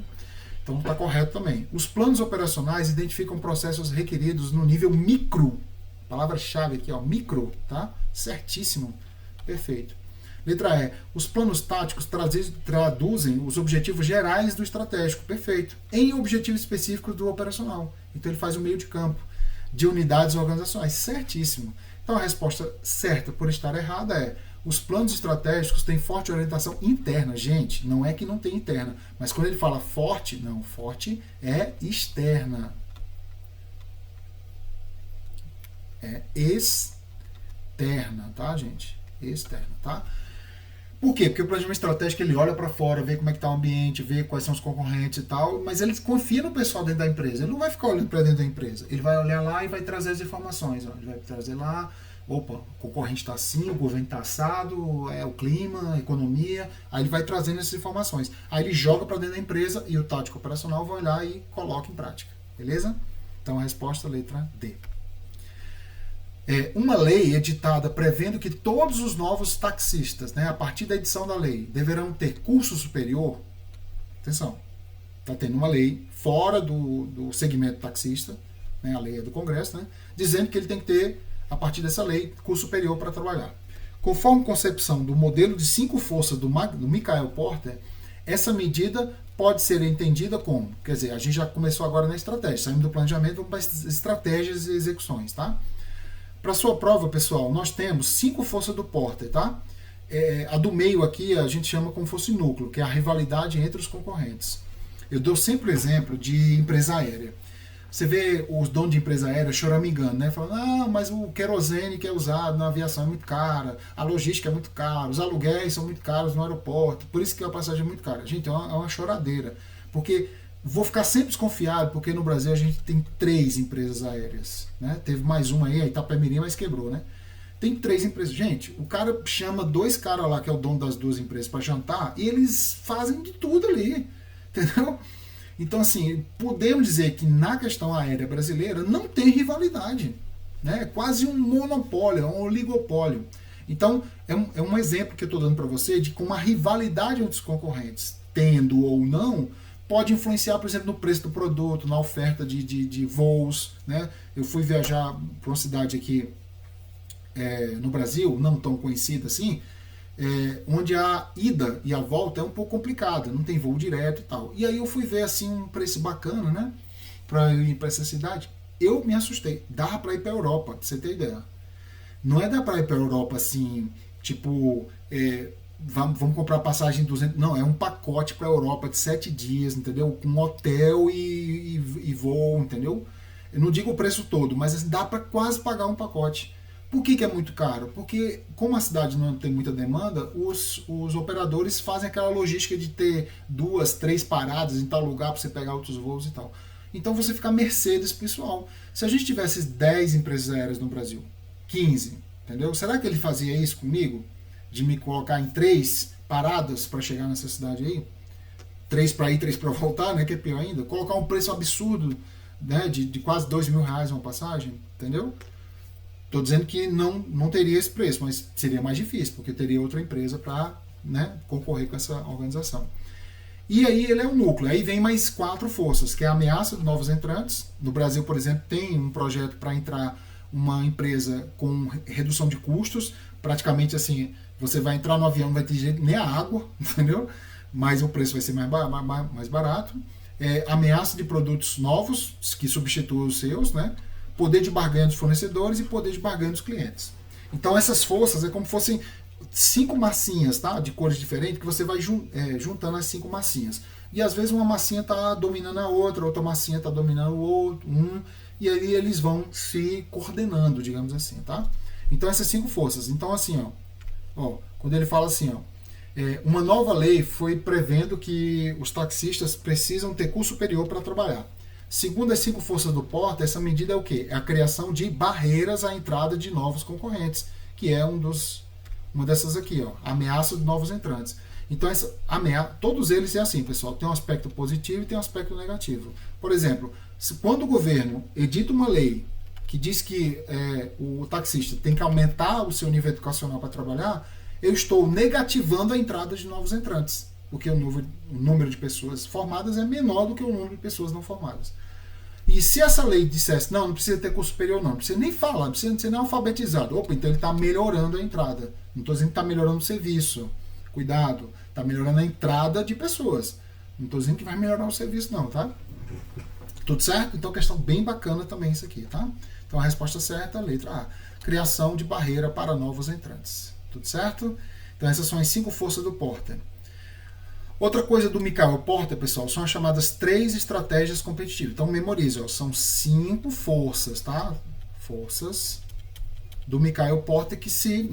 Então está correto também. Os planos operacionais identificam processos requeridos no nível micro. Palavra-chave aqui, ó, micro, tá? Certíssimo. Perfeito. Letra E. Os planos táticos traduzem os objetivos gerais do estratégico. Perfeito. Em objetivos específicos do operacional. Então ele faz o meio de campo de unidades organizacionais. Certíssimo. Então a resposta certa por estar errada é: os planos estratégicos têm forte orientação interna. Gente, não é que não tem interna. Mas quando ele fala forte, não, forte é externa. É externa, tá, gente? Externa, tá? Por quê? Porque o planejamento estratégico ele olha para fora, vê como é que está o ambiente, vê quais são os concorrentes e tal, mas ele confia no pessoal dentro da empresa. Ele não vai ficar olhando para dentro da empresa. Ele vai olhar lá e vai trazer as informações. Ó. Ele vai trazer lá, opa, o concorrente está assim, o governo está assado, é o clima, a economia. Aí ele vai trazendo essas informações. Aí ele joga para dentro da empresa e o tático operacional vai olhar e coloca em prática. Beleza? Então a resposta é a letra D. Uma lei editada prevendo que todos os novos taxistas, né, a partir da edição da lei, deverão ter curso superior. Atenção, está tendo uma lei fora do segmento taxista, né, a lei é do Congresso, né, dizendo que ele tem que ter, a partir dessa lei, curso superior para trabalhar. Conforme concepção do modelo de 5 forças do Michael Porter, essa medida pode ser entendida como, quer dizer, a gente já começou agora na estratégia, saímos do planejamento, vamos para as estratégias e execuções, tá? Para sua prova, pessoal, nós temos 5 forças do Porter, tá? A do meio aqui a gente chama como fosse núcleo, que é a rivalidade entre os concorrentes. Eu dou sempre o exemplo de empresa aérea. Você vê os donos de empresa aérea choramingando, né? Falando, ah, mas o querosene que é usado na aviação é muito cara, a logística é muito cara, os aluguéis são muito caros no aeroporto, por isso que a passagem é muito cara. Gente, é uma choradeira, porque vou ficar sempre desconfiado, porque no Brasil a gente tem 3 empresas aéreas, né? Teve mais uma aí, a Itapemirim, mas quebrou, né? Tem 3 empresas. Gente, o cara chama 2 caras lá, que é o dono das 2 empresas, para jantar, e eles fazem de tudo ali, entendeu? Então, assim, podemos dizer que na questão aérea brasileira não tem rivalidade, né? É quase um monopólio, um oligopólio. Então, é um exemplo que eu estou dando para você de como a rivalidade entre os concorrentes, tendo ou não, pode influenciar, por exemplo, no preço do produto, na oferta de voos, né? Eu fui viajar para uma cidade aqui no Brasil, não tão conhecida assim, onde a ida e a volta é um pouco complicada, não tem voo direto e tal. E aí eu fui ver assim um preço bacana, né? Para ir para essa cidade. Eu me assustei. Dava para ir para a Europa, pra você ter ideia. Não é dar para ir para a Europa assim, tipo, vamos comprar passagem de 200. Não, é um pacote para a Europa de 7 dias, entendeu? Com hotel e voo, entendeu? Eu não digo o preço todo, mas dá para quase pagar um pacote. Por que é muito caro? Porque, como a cidade não tem muita demanda, os operadores fazem aquela logística de ter 2, 3 paradas em tal lugar para você pegar outros voos e tal. Então você fica à mercê desse pessoal. Se a gente tivesse 10 empresas aéreas no Brasil, 15, entendeu? Será que ele fazia isso comigo? De me colocar em 3 paradas para chegar nessa cidade aí? 3 para ir, 3 para voltar, né? Que é pior ainda. Colocar um preço absurdo, né? De quase R$2.000 uma passagem, entendeu? Estou dizendo que não teria esse preço, mas seria mais difícil, porque teria outra empresa para, né, concorrer com essa organização. E aí ele é um núcleo. Aí vem mais 4 forças, que é a ameaça de novos entrantes. No Brasil, por exemplo, tem um projeto para entrar uma empresa com redução de custos. Praticamente assim, você vai entrar no avião, não vai ter jeito nem a água, entendeu? Mas o preço vai ser mais barato. Ameaça de produtos novos, que substituem os seus, né? Poder de barganha dos fornecedores e poder de barganha dos clientes. Então essas forças é como se fossem 5 massinhas, tá? De cores diferentes, que você vai juntando as 5 massinhas. E às vezes uma massinha está dominando a outra massinha está dominando o outro, e aí eles vão se coordenando, digamos assim, tá? Então essas 5 forças. Então assim, ó, quando ele fala assim, ó, uma nova lei foi prevendo que os taxistas precisam ter curso superior para trabalhar. Segundo as 5 forças do Porter, essa medida é o quê? É a criação de barreiras à entrada de novos concorrentes, que é uma dessas aqui, ó, ameaça de novos entrantes. Então, todos eles é assim, pessoal, tem um aspecto positivo e tem um aspecto negativo. Por exemplo, quando o governo edita uma lei que diz que o taxista tem que aumentar o seu nível educacional para trabalhar, eu estou negativando a entrada de novos entrantes, porque o número de pessoas formadas é menor do que o número de pessoas não formadas. E se essa lei dissesse, não precisa ter curso superior, não precisa nem falar, não precisa ser nem alfabetizado. Opa, então ele está melhorando a entrada. Não estou dizendo que está melhorando o serviço. Cuidado, está melhorando a entrada de pessoas. Não estou dizendo que vai melhorar o serviço, não, tá? Tudo certo? Então, questão bem bacana também isso aqui, tá? Então, a resposta certa é a letra A. Criação de barreira para novos entrantes. Tudo certo? Então, essas são as 5 forças do Porter. Outra coisa do Michael Porter, pessoal, são as chamadas 3 estratégias competitivas. Então, memorize, ó, são 5 forças, tá? Forças do Michael Porter que se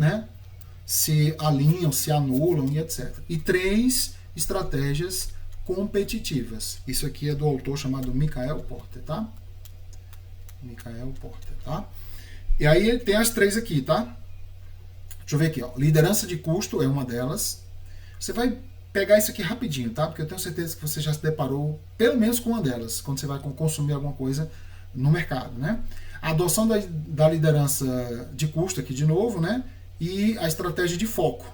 alinham, se anulam e etc. E 3 estratégias competitivas. Isso aqui é do autor chamado Michael Porter, tá? Michael Porter, tá? E aí ele tem as 3 aqui, tá? Deixa eu ver aqui, ó. Liderança de custo é uma delas. Você vai pegar isso aqui rapidinho, tá? Porque eu tenho certeza que você já se deparou pelo menos com uma delas, quando você vai consumir alguma coisa no mercado, né? A adoção da liderança de custo aqui de novo, né? E a estratégia de foco,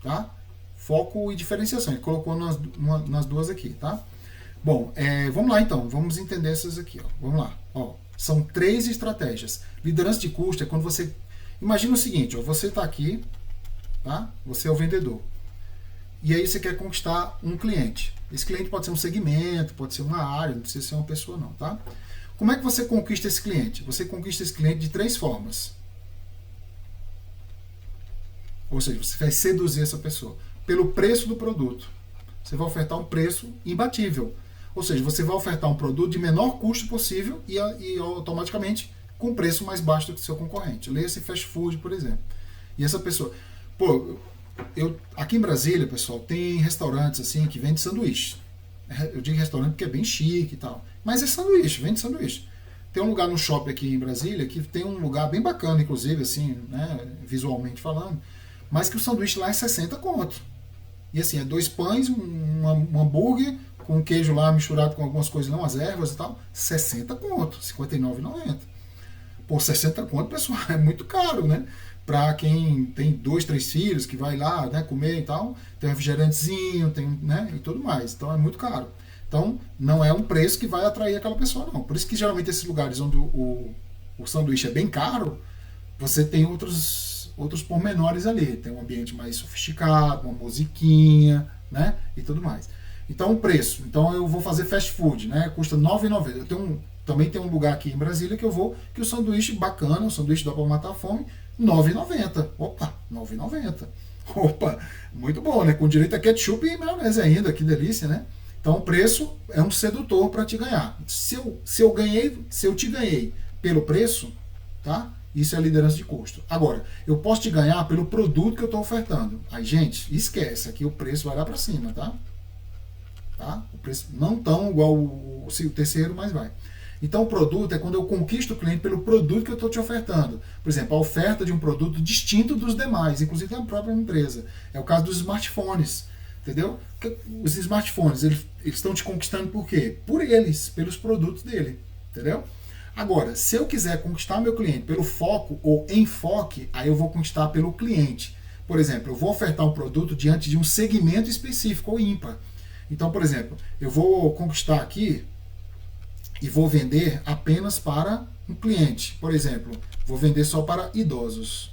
tá? Foco e diferenciação. Ele colocou nas duas aqui, tá? Bom, vamos lá então. Vamos entender essas aqui, ó. Vamos lá. Ó, são 3 estratégias. Liderança de custo é quando você... Imagina o seguinte, ó, você está aqui, tá? Você é o vendedor. E aí você quer conquistar um cliente. Esse cliente pode ser um segmento, pode ser uma área, não precisa ser uma pessoa não, tá? Como é que você conquista esse cliente? Você conquista esse cliente de 3 formas. Ou seja, você vai seduzir essa pessoa. Pelo preço do produto. Você vai ofertar um preço imbatível. Ou seja, você vai ofertar um produto de menor custo possível e automaticamente com preço mais baixo do que o seu concorrente. Leia-se fast food, por exemplo. E essa pessoa... Pô, aqui em Brasília, pessoal, tem restaurantes assim que vendem sanduíche. Eu digo restaurante porque é bem chique e tal. Mas é sanduíche, vende sanduíche. Tem um lugar no shopping aqui em Brasília que tem um lugar bem bacana, inclusive, assim, né, visualmente falando, mas que o sanduíche lá é 60 conto. E assim, é 2 pães, um hambúrguer com queijo lá misturado com algumas coisas, não, as ervas e tal, 60 conto, R$ 59,90. Por 60 conto, pessoal, é muito caro, né? Para quem tem 2, 3 filhos, que vai lá, né, comer e tal, tem um refrigerantezinho, tem, né, e tudo mais. Então é muito caro. Então não é um preço que vai atrair aquela pessoa, não. Por isso que geralmente esses lugares onde o sanduíche é bem caro, você tem outros pormenores ali. Tem um ambiente mais sofisticado, uma musiquinha, né, e tudo mais. Então o preço. Então eu vou fazer fast food, né, custa R$ 9,90. Também tem um lugar aqui em Brasília que eu vou, que o sanduíche bacana, o sanduíche dá para matar a fome, R$ 9,90. Opa, R$ 9,90. Opa, muito bom, né? Com direito a ketchup e maionese ainda, que delícia, né? Então o preço é um sedutor para te ganhar. Se eu te ganhei pelo preço, tá? Isso é liderança de custo. Agora, eu posso te ganhar pelo produto que eu estou ofertando. Aí, gente, esquece, aqui o preço vai lá para cima, tá? O preço não tão igual o terceiro, mas vai. Então o produto é quando eu conquisto o cliente pelo produto que eu estou te ofertando. Por exemplo, a oferta de um produto distinto dos demais, inclusive da própria empresa. É o caso dos smartphones, entendeu? Os smartphones, eles estão te conquistando por quê? Por eles, pelos produtos dele, entendeu? Agora, se eu quiser conquistar meu cliente pelo foco ou enfoque, aí eu vou conquistar pelo cliente. Por exemplo, eu vou ofertar um produto diante de um segmento específico ou ímpar. Então, por exemplo, eu vou conquistar aqui e vou vender apenas para um cliente. Por exemplo, vou vender só para idosos.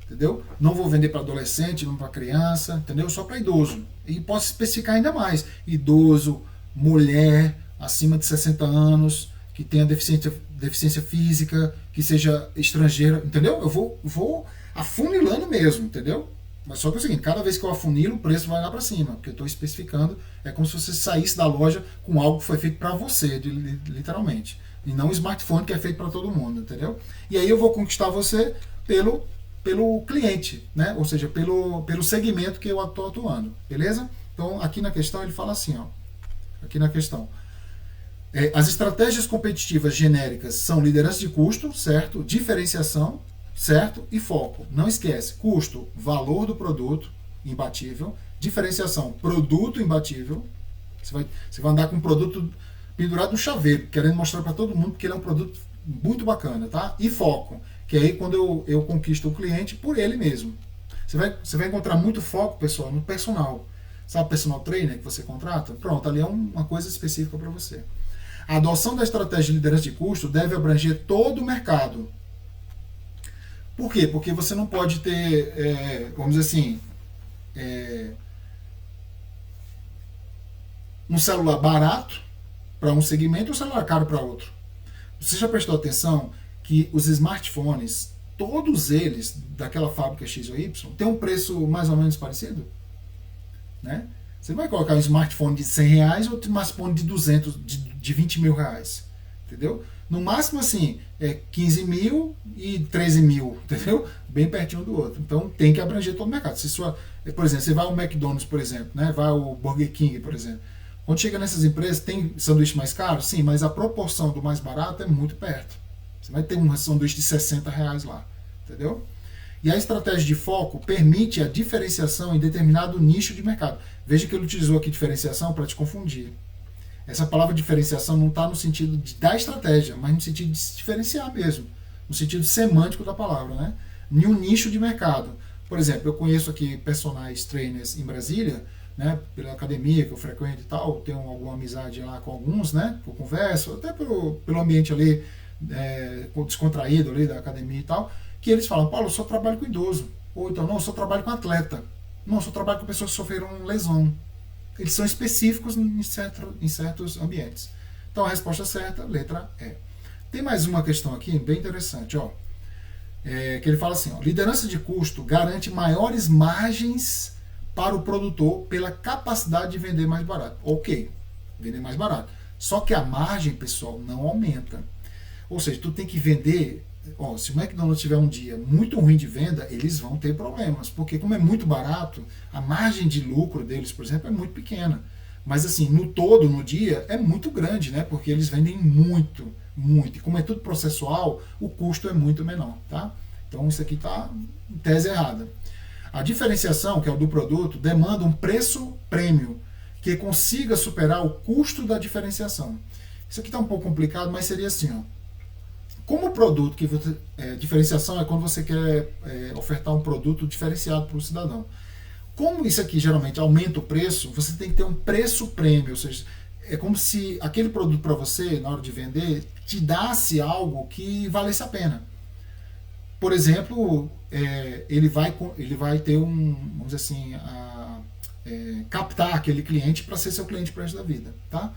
Entendeu? Não vou vender para adolescente, não para criança, entendeu? Só para idoso. E posso especificar ainda mais. Idoso, mulher, acima de 60 anos, que tenha deficiência física, que seja estrangeira, entendeu? Eu vou afunilando mesmo, entendeu? Mas só que é o seguinte, cada vez que eu afunilo, o preço vai lá para cima, porque eu estou especificando, é como se você saísse da loja com algo que foi feito para você, literalmente. E não o smartphone que é feito para todo mundo, entendeu? E aí eu vou conquistar você pelo cliente, né? Ou seja, pelo segmento que eu estou atuando, beleza? Então aqui na questão ele fala assim, ó, aqui na questão, as estratégias competitivas genéricas são liderança de custo, certo? Diferenciação, certo? E foco. Não esquece, custo, valor do produto, imbatível. Diferenciação, produto imbatível. Você vai andar com um produto pendurado no chaveiro, querendo mostrar para todo mundo que ele é um produto muito bacana, tá? E foco, que aí quando eu conquisto o cliente por ele mesmo. Você vai encontrar muito foco, pessoal, no personal. Sabe o personal trainer que você contrata? Pronto, ali é uma coisa específica para você. A adoção da estratégia de liderança de custo deve abranger todo o mercado. Por quê? Porque você não pode ter, vamos dizer assim, um celular barato para um segmento e um celular caro para outro. Você já prestou atenção que os smartphones, todos eles, daquela fábrica X ou Y, tem um preço mais ou menos parecido? Né? Você vai colocar um smartphone de R$100 ou um smartphone de 200, de 20 mil reais? Entendeu? No máximo, assim, 15 mil e 13 mil, entendeu? Bem pertinho do outro. Então, tem que abranger todo o mercado. Por exemplo, você vai ao McDonald's, por exemplo, né? Vai ao Burger King, por exemplo. Quando chega nessas empresas, tem sanduíche mais caro? Sim, mas a proporção do mais barato é muito perto. Você vai ter um sanduíche de R$60 lá, entendeu? E a estratégia de foco permite a diferenciação em determinado nicho de mercado. Veja que ele utilizou aqui diferenciação para te confundir. Essa palavra diferenciação não está no sentido da estratégia, mas no sentido de se diferenciar mesmo, no sentido semântico da palavra, né? Em um nicho de mercado. Por exemplo, eu conheço aqui personagens trainers em Brasília, né, pela academia que eu frequento e tal, tenho alguma amizade lá com alguns, né, que eu converso, até pelo ambiente ali descontraído ali da academia e tal, que eles falam, Paulo, eu só trabalho com idoso, ou então, não, eu só trabalho com atleta, não, eu só trabalho com pessoas que sofreram lesão. Eles são específicos em certos ambientes. Então a resposta certa, letra E. Tem mais uma questão aqui, bem interessante, ó, que ele fala assim, ó, liderança de custo garante maiores margens para o produtor pela capacidade de vender mais barato. Ok, vender mais barato. Só que a margem, pessoal, não aumenta. Ou seja, tu tem que vender. Ó, se o McDonald's tiver um dia muito ruim de venda, eles vão ter problemas. Porque como é muito barato, a margem de lucro deles, por exemplo, é muito pequena. Mas assim, no todo, no dia, é muito grande, né? Porque eles vendem muito, muito. E como é tudo processual, o custo é muito menor, tá? Então isso aqui está em tese errada. A diferenciação, que é o do produto, demanda um preço prêmio que consiga superar o custo da diferenciação. Isso aqui está um pouco complicado, mas seria assim, ó. Como o produto que você, diferenciação é quando você quer ofertar um produto diferenciado para o cidadão. Como isso aqui geralmente aumenta o preço, você tem que ter um preço prêmio, ou seja, é como se aquele produto para você, na hora de vender, te desse algo que valesse a pena. Por exemplo, ele vai ter vamos dizer assim, captar aquele cliente para ser seu cliente para o resto da vida, tá?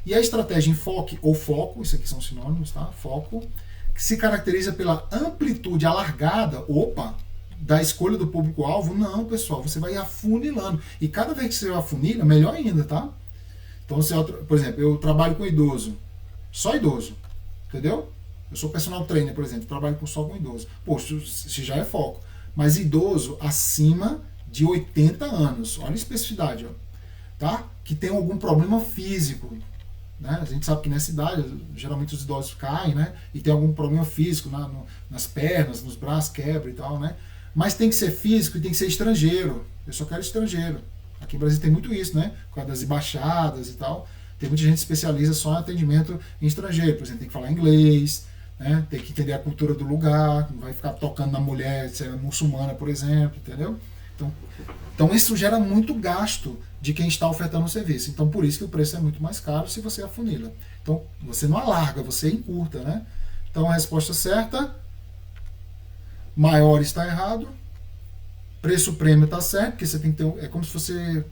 E a estratégia enfoque ou foco, isso aqui são sinônimos, tá? Foco, que se caracteriza pela amplitude alargada, da escolha do público-alvo. Não, pessoal, você vai afunilando. E cada vez que você afunila, melhor ainda, tá? Então, por exemplo, eu trabalho com idoso, só idoso, entendeu? Eu sou personal trainer, por exemplo, trabalho só com idoso. Poxa, isso já é foco. Mas idoso acima de 80 anos, olha a especificidade, ó, tá? Que tem algum problema físico. Né? A gente sabe que nessa idade, geralmente os idosos caem, né? E tem algum problema físico nas pernas, nos braços, quebra e tal, né? Mas tem que ser físico e tem que ser estrangeiro. Eu só quero estrangeiro. Aqui no Brasil tem muito isso, né? Por causa das embaixadas e tal. Tem muita gente que especializa só em atendimento em estrangeiro. Por exemplo, tem que falar inglês, né? Tem que entender a cultura do lugar, não vai ficar tocando na mulher, se é muçulmana, por exemplo, entendeu? Então isso gera muito gasto de quem está ofertando o serviço. Então por isso que o preço é muito mais caro se você afunila. Então você não alarga, você encurta, né? Então a resposta certa, maior está errado, preço prêmio está certo, porque você tem que ter, é como se você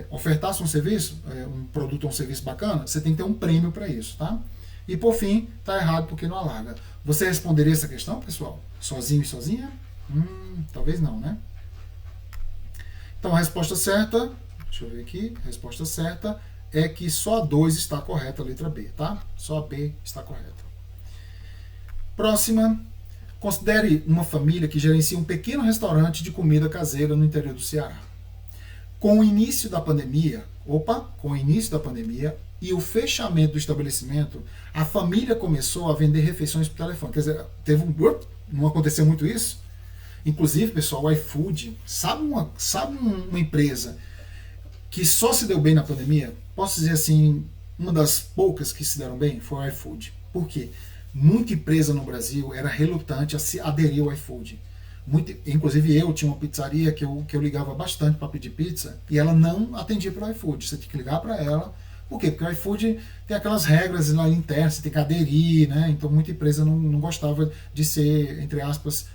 ofertasse um serviço, um produto ou um serviço bacana, você tem que ter um prêmio para isso, tá? E por fim, está errado porque não alarga. Você responderia essa questão, pessoal? Sozinho e sozinha? Talvez não, né? Então a resposta certa, deixa eu ver aqui, a resposta certa é que só a 2 está correta, a letra B, tá? Só a B está correta. Próxima, considere uma família que gerencia um pequeno restaurante de comida caseira no interior do Ceará. Com o início da pandemia, e o fechamento do estabelecimento, a família começou a vender refeições por telefone. Quer dizer, não aconteceu muito isso? Inclusive, pessoal, o iFood, sabe uma empresa que só se deu bem na pandemia? Posso dizer assim, uma das poucas que se deram bem foi o iFood. Por quê? Muita empresa no Brasil era relutante a se aderir ao iFood. Inclusive eu tinha uma pizzaria que eu ligava bastante para pedir pizza e ela não atendia pelo iFood. Você tem que ligar para ela. Por quê? Porque o iFood tem aquelas regras lá internas, você tem que aderir, né? Então muita empresa não gostava de ser, entre aspas,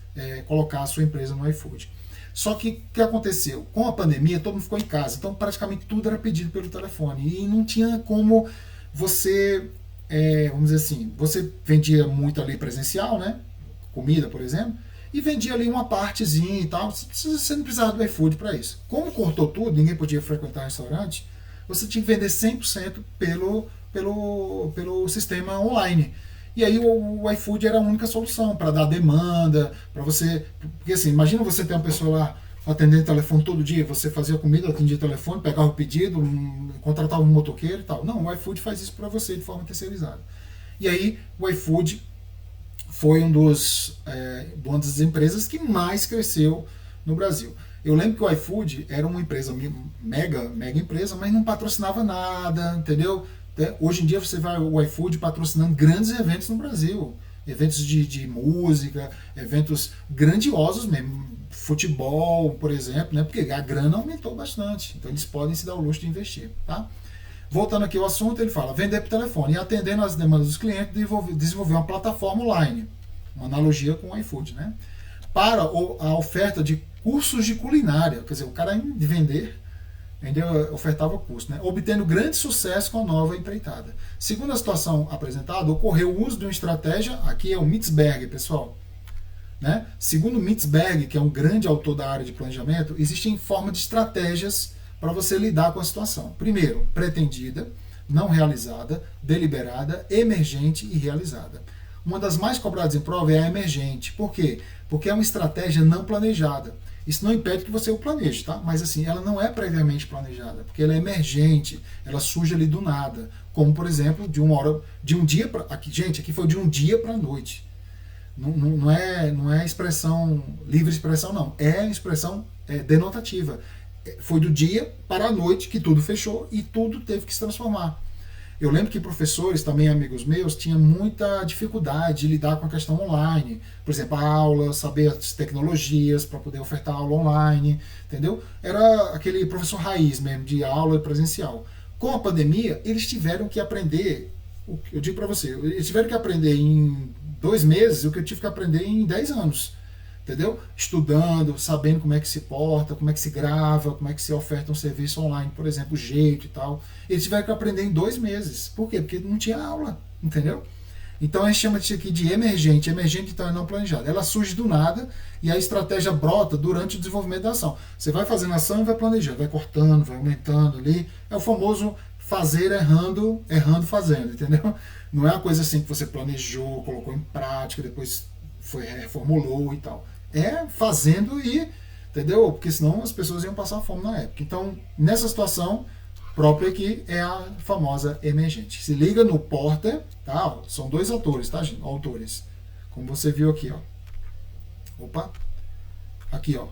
colocar a sua empresa no iFood. Só que o que aconteceu? Com a pandemia, todo mundo ficou em casa, então praticamente tudo era pedido pelo telefone e não tinha como você, vamos dizer assim, você vendia muito ali presencial, né? Comida, por exemplo, e vendia ali uma partezinha e tal, você não precisava do iFood para isso. Como cortou tudo, ninguém podia frequentar restaurante, você tinha que vender 100% pelo sistema online. E aí o iFood era a única solução para dar demanda, para você... Porque assim, imagina você ter uma pessoa lá atendendo telefone todo dia, você fazia comida, atendia telefone, pegava o pedido, contratava um motoqueiro e tal. Não, o iFood faz isso para você de forma terceirizada. E aí o iFood foi uma das empresas que mais cresceu no Brasil. Eu lembro que o iFood era uma empresa mega empresa, mas não patrocinava nada, entendeu? Hoje em dia você vai o iFood patrocinando grandes eventos no Brasil. Eventos de música, eventos grandiosos mesmo. Futebol, por exemplo, né? Porque a grana aumentou bastante. Então eles podem se dar o luxo de investir, tá? Voltando aqui ao assunto, ele fala, vender por telefone e atendendo às demandas dos clientes, desenvolver uma plataforma online. Uma analogia com o iFood, né? Para a oferta de cursos de culinária, quer dizer, o cara de vender ainda ofertava curso, né? Obtendo grande sucesso com a nova empreitada. Segundo a situação apresentada, ocorreu o uso de uma estratégia, aqui é o Mitzberg, pessoal, né? Segundo Mitzberg, que é um grande autor da área de planejamento, existem formas de estratégias para você lidar com a situação. Primeiro, pretendida, não realizada, deliberada, emergente e realizada. Uma das mais cobradas em prova é a emergente. Por quê? Porque é uma estratégia não planejada. Isso não impede que você o planeje, tá? Mas assim, ela não é previamente planejada, porque ela é emergente, ela surge ali do nada. Como, por exemplo, de um dia para... Aqui foi de um dia para a noite. Não é expressão, livre expressão, não. É expressão denotativa. Foi do dia para a noite que tudo fechou e tudo teve que se transformar. Eu lembro que professores, também amigos meus, tinham muita dificuldade de lidar com a questão online. Por exemplo, a aula, saber as tecnologias para poder ofertar aula online, entendeu? Era aquele professor raiz mesmo, de aula presencial. Com a pandemia, eles tiveram que aprender, eu digo para você, eles tiveram que aprender em 2 meses o que eu tive que aprender em 10 anos. Entendeu? Estudando, sabendo como é que se porta, como é que se grava, como é que se oferta um serviço online, por exemplo, o jeito e tal. Eles tiveram que aprender em 2 meses. Por quê? Porque não tinha aula, entendeu? Então a gente chama isso aqui de emergente. Emergente, então, é não planejada. Ela surge do nada e a estratégia brota durante o desenvolvimento da ação. Você vai fazendo ação e vai planejando, vai cortando, vai aumentando ali. É o famoso fazer errando fazendo, entendeu? Não é uma coisa assim que você planejou, colocou em prática, depois reformulou e tal. É fazendo e, entendeu? Porque senão as pessoas iam passar fome na época. Então, nessa situação própria aqui é a famosa emergente. Se liga no Porter, tá? São 2 autores, tá, gente? Autores. Como você viu aqui, ó. Opa. Aqui, ó.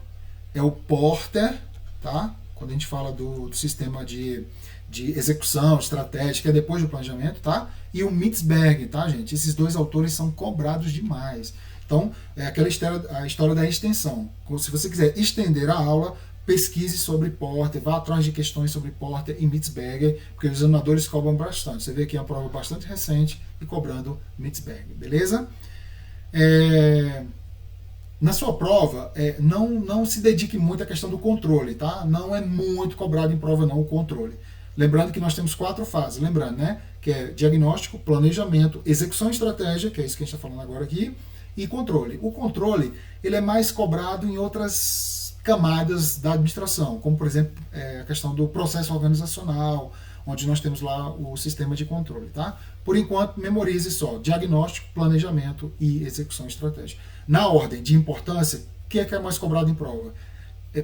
É o Porter, tá? Quando a gente fala do sistema de execução estratégica, é depois do planejamento, tá? E o Mitzberg, tá, gente? Esses 2 autores são cobrados demais. Então, é aquela a história da extensão. Se você quiser estender a aula, pesquise sobre Porter, vá atrás de questões sobre Porter e Mitzberger, porque os examinadores cobram bastante. Você vê aqui uma prova bastante recente e cobrando Mitzberger, beleza? Na sua prova, não se dedique muito à questão do controle, tá? Não é muito cobrado em prova não o controle. Lembrando que nós temos 4 fases, lembrando, né? Que é diagnóstico, planejamento, execução e estratégia, que é isso que a gente está falando agora aqui, e controle. O controle, ele é mais cobrado em outras camadas da administração, como por exemplo a questão do processo organizacional, onde nós temos lá o sistema de controle, tá? Por enquanto, memorize só diagnóstico, planejamento e execução estratégica. Na ordem de importância, o que é mais cobrado em prova?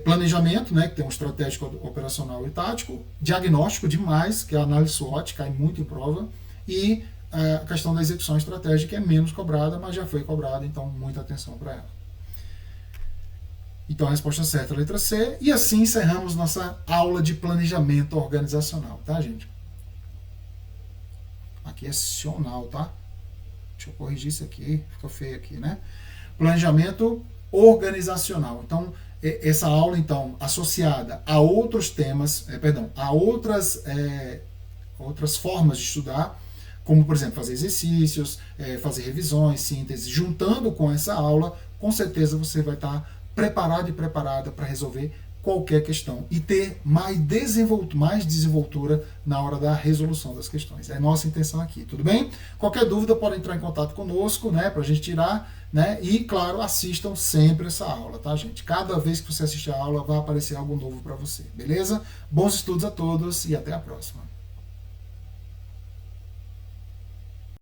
Planejamento, né, que tem um estratégico, operacional e tático, diagnóstico demais, que é a análise SWOT, cai muito em prova, e a questão da execução estratégica é menos cobrada, mas já foi cobrada, então muita atenção para ela. Então a resposta certa é a letra C, e assim encerramos nossa aula de planejamento organizacional, tá, gente? Aqui é excepcional, tá? Deixa eu corrigir isso aqui, fica feio aqui, né? Planejamento organizacional. Então, essa aula, então, associada a outros temas, a outras formas de estudar, como, por exemplo, fazer exercícios, fazer revisões, síntese, juntando com essa aula, com certeza você vai estar preparado e preparada para resolver qualquer questão e ter mais desenvoltura na hora da resolução das questões. É nossa intenção aqui, tudo bem? Qualquer dúvida pode entrar em contato conosco, né, para a gente tirar, né, e claro, assistam sempre essa aula, tá, gente? Cada vez que você assistir a aula vai aparecer algo novo para você, beleza? Bons estudos a todos e até a próxima.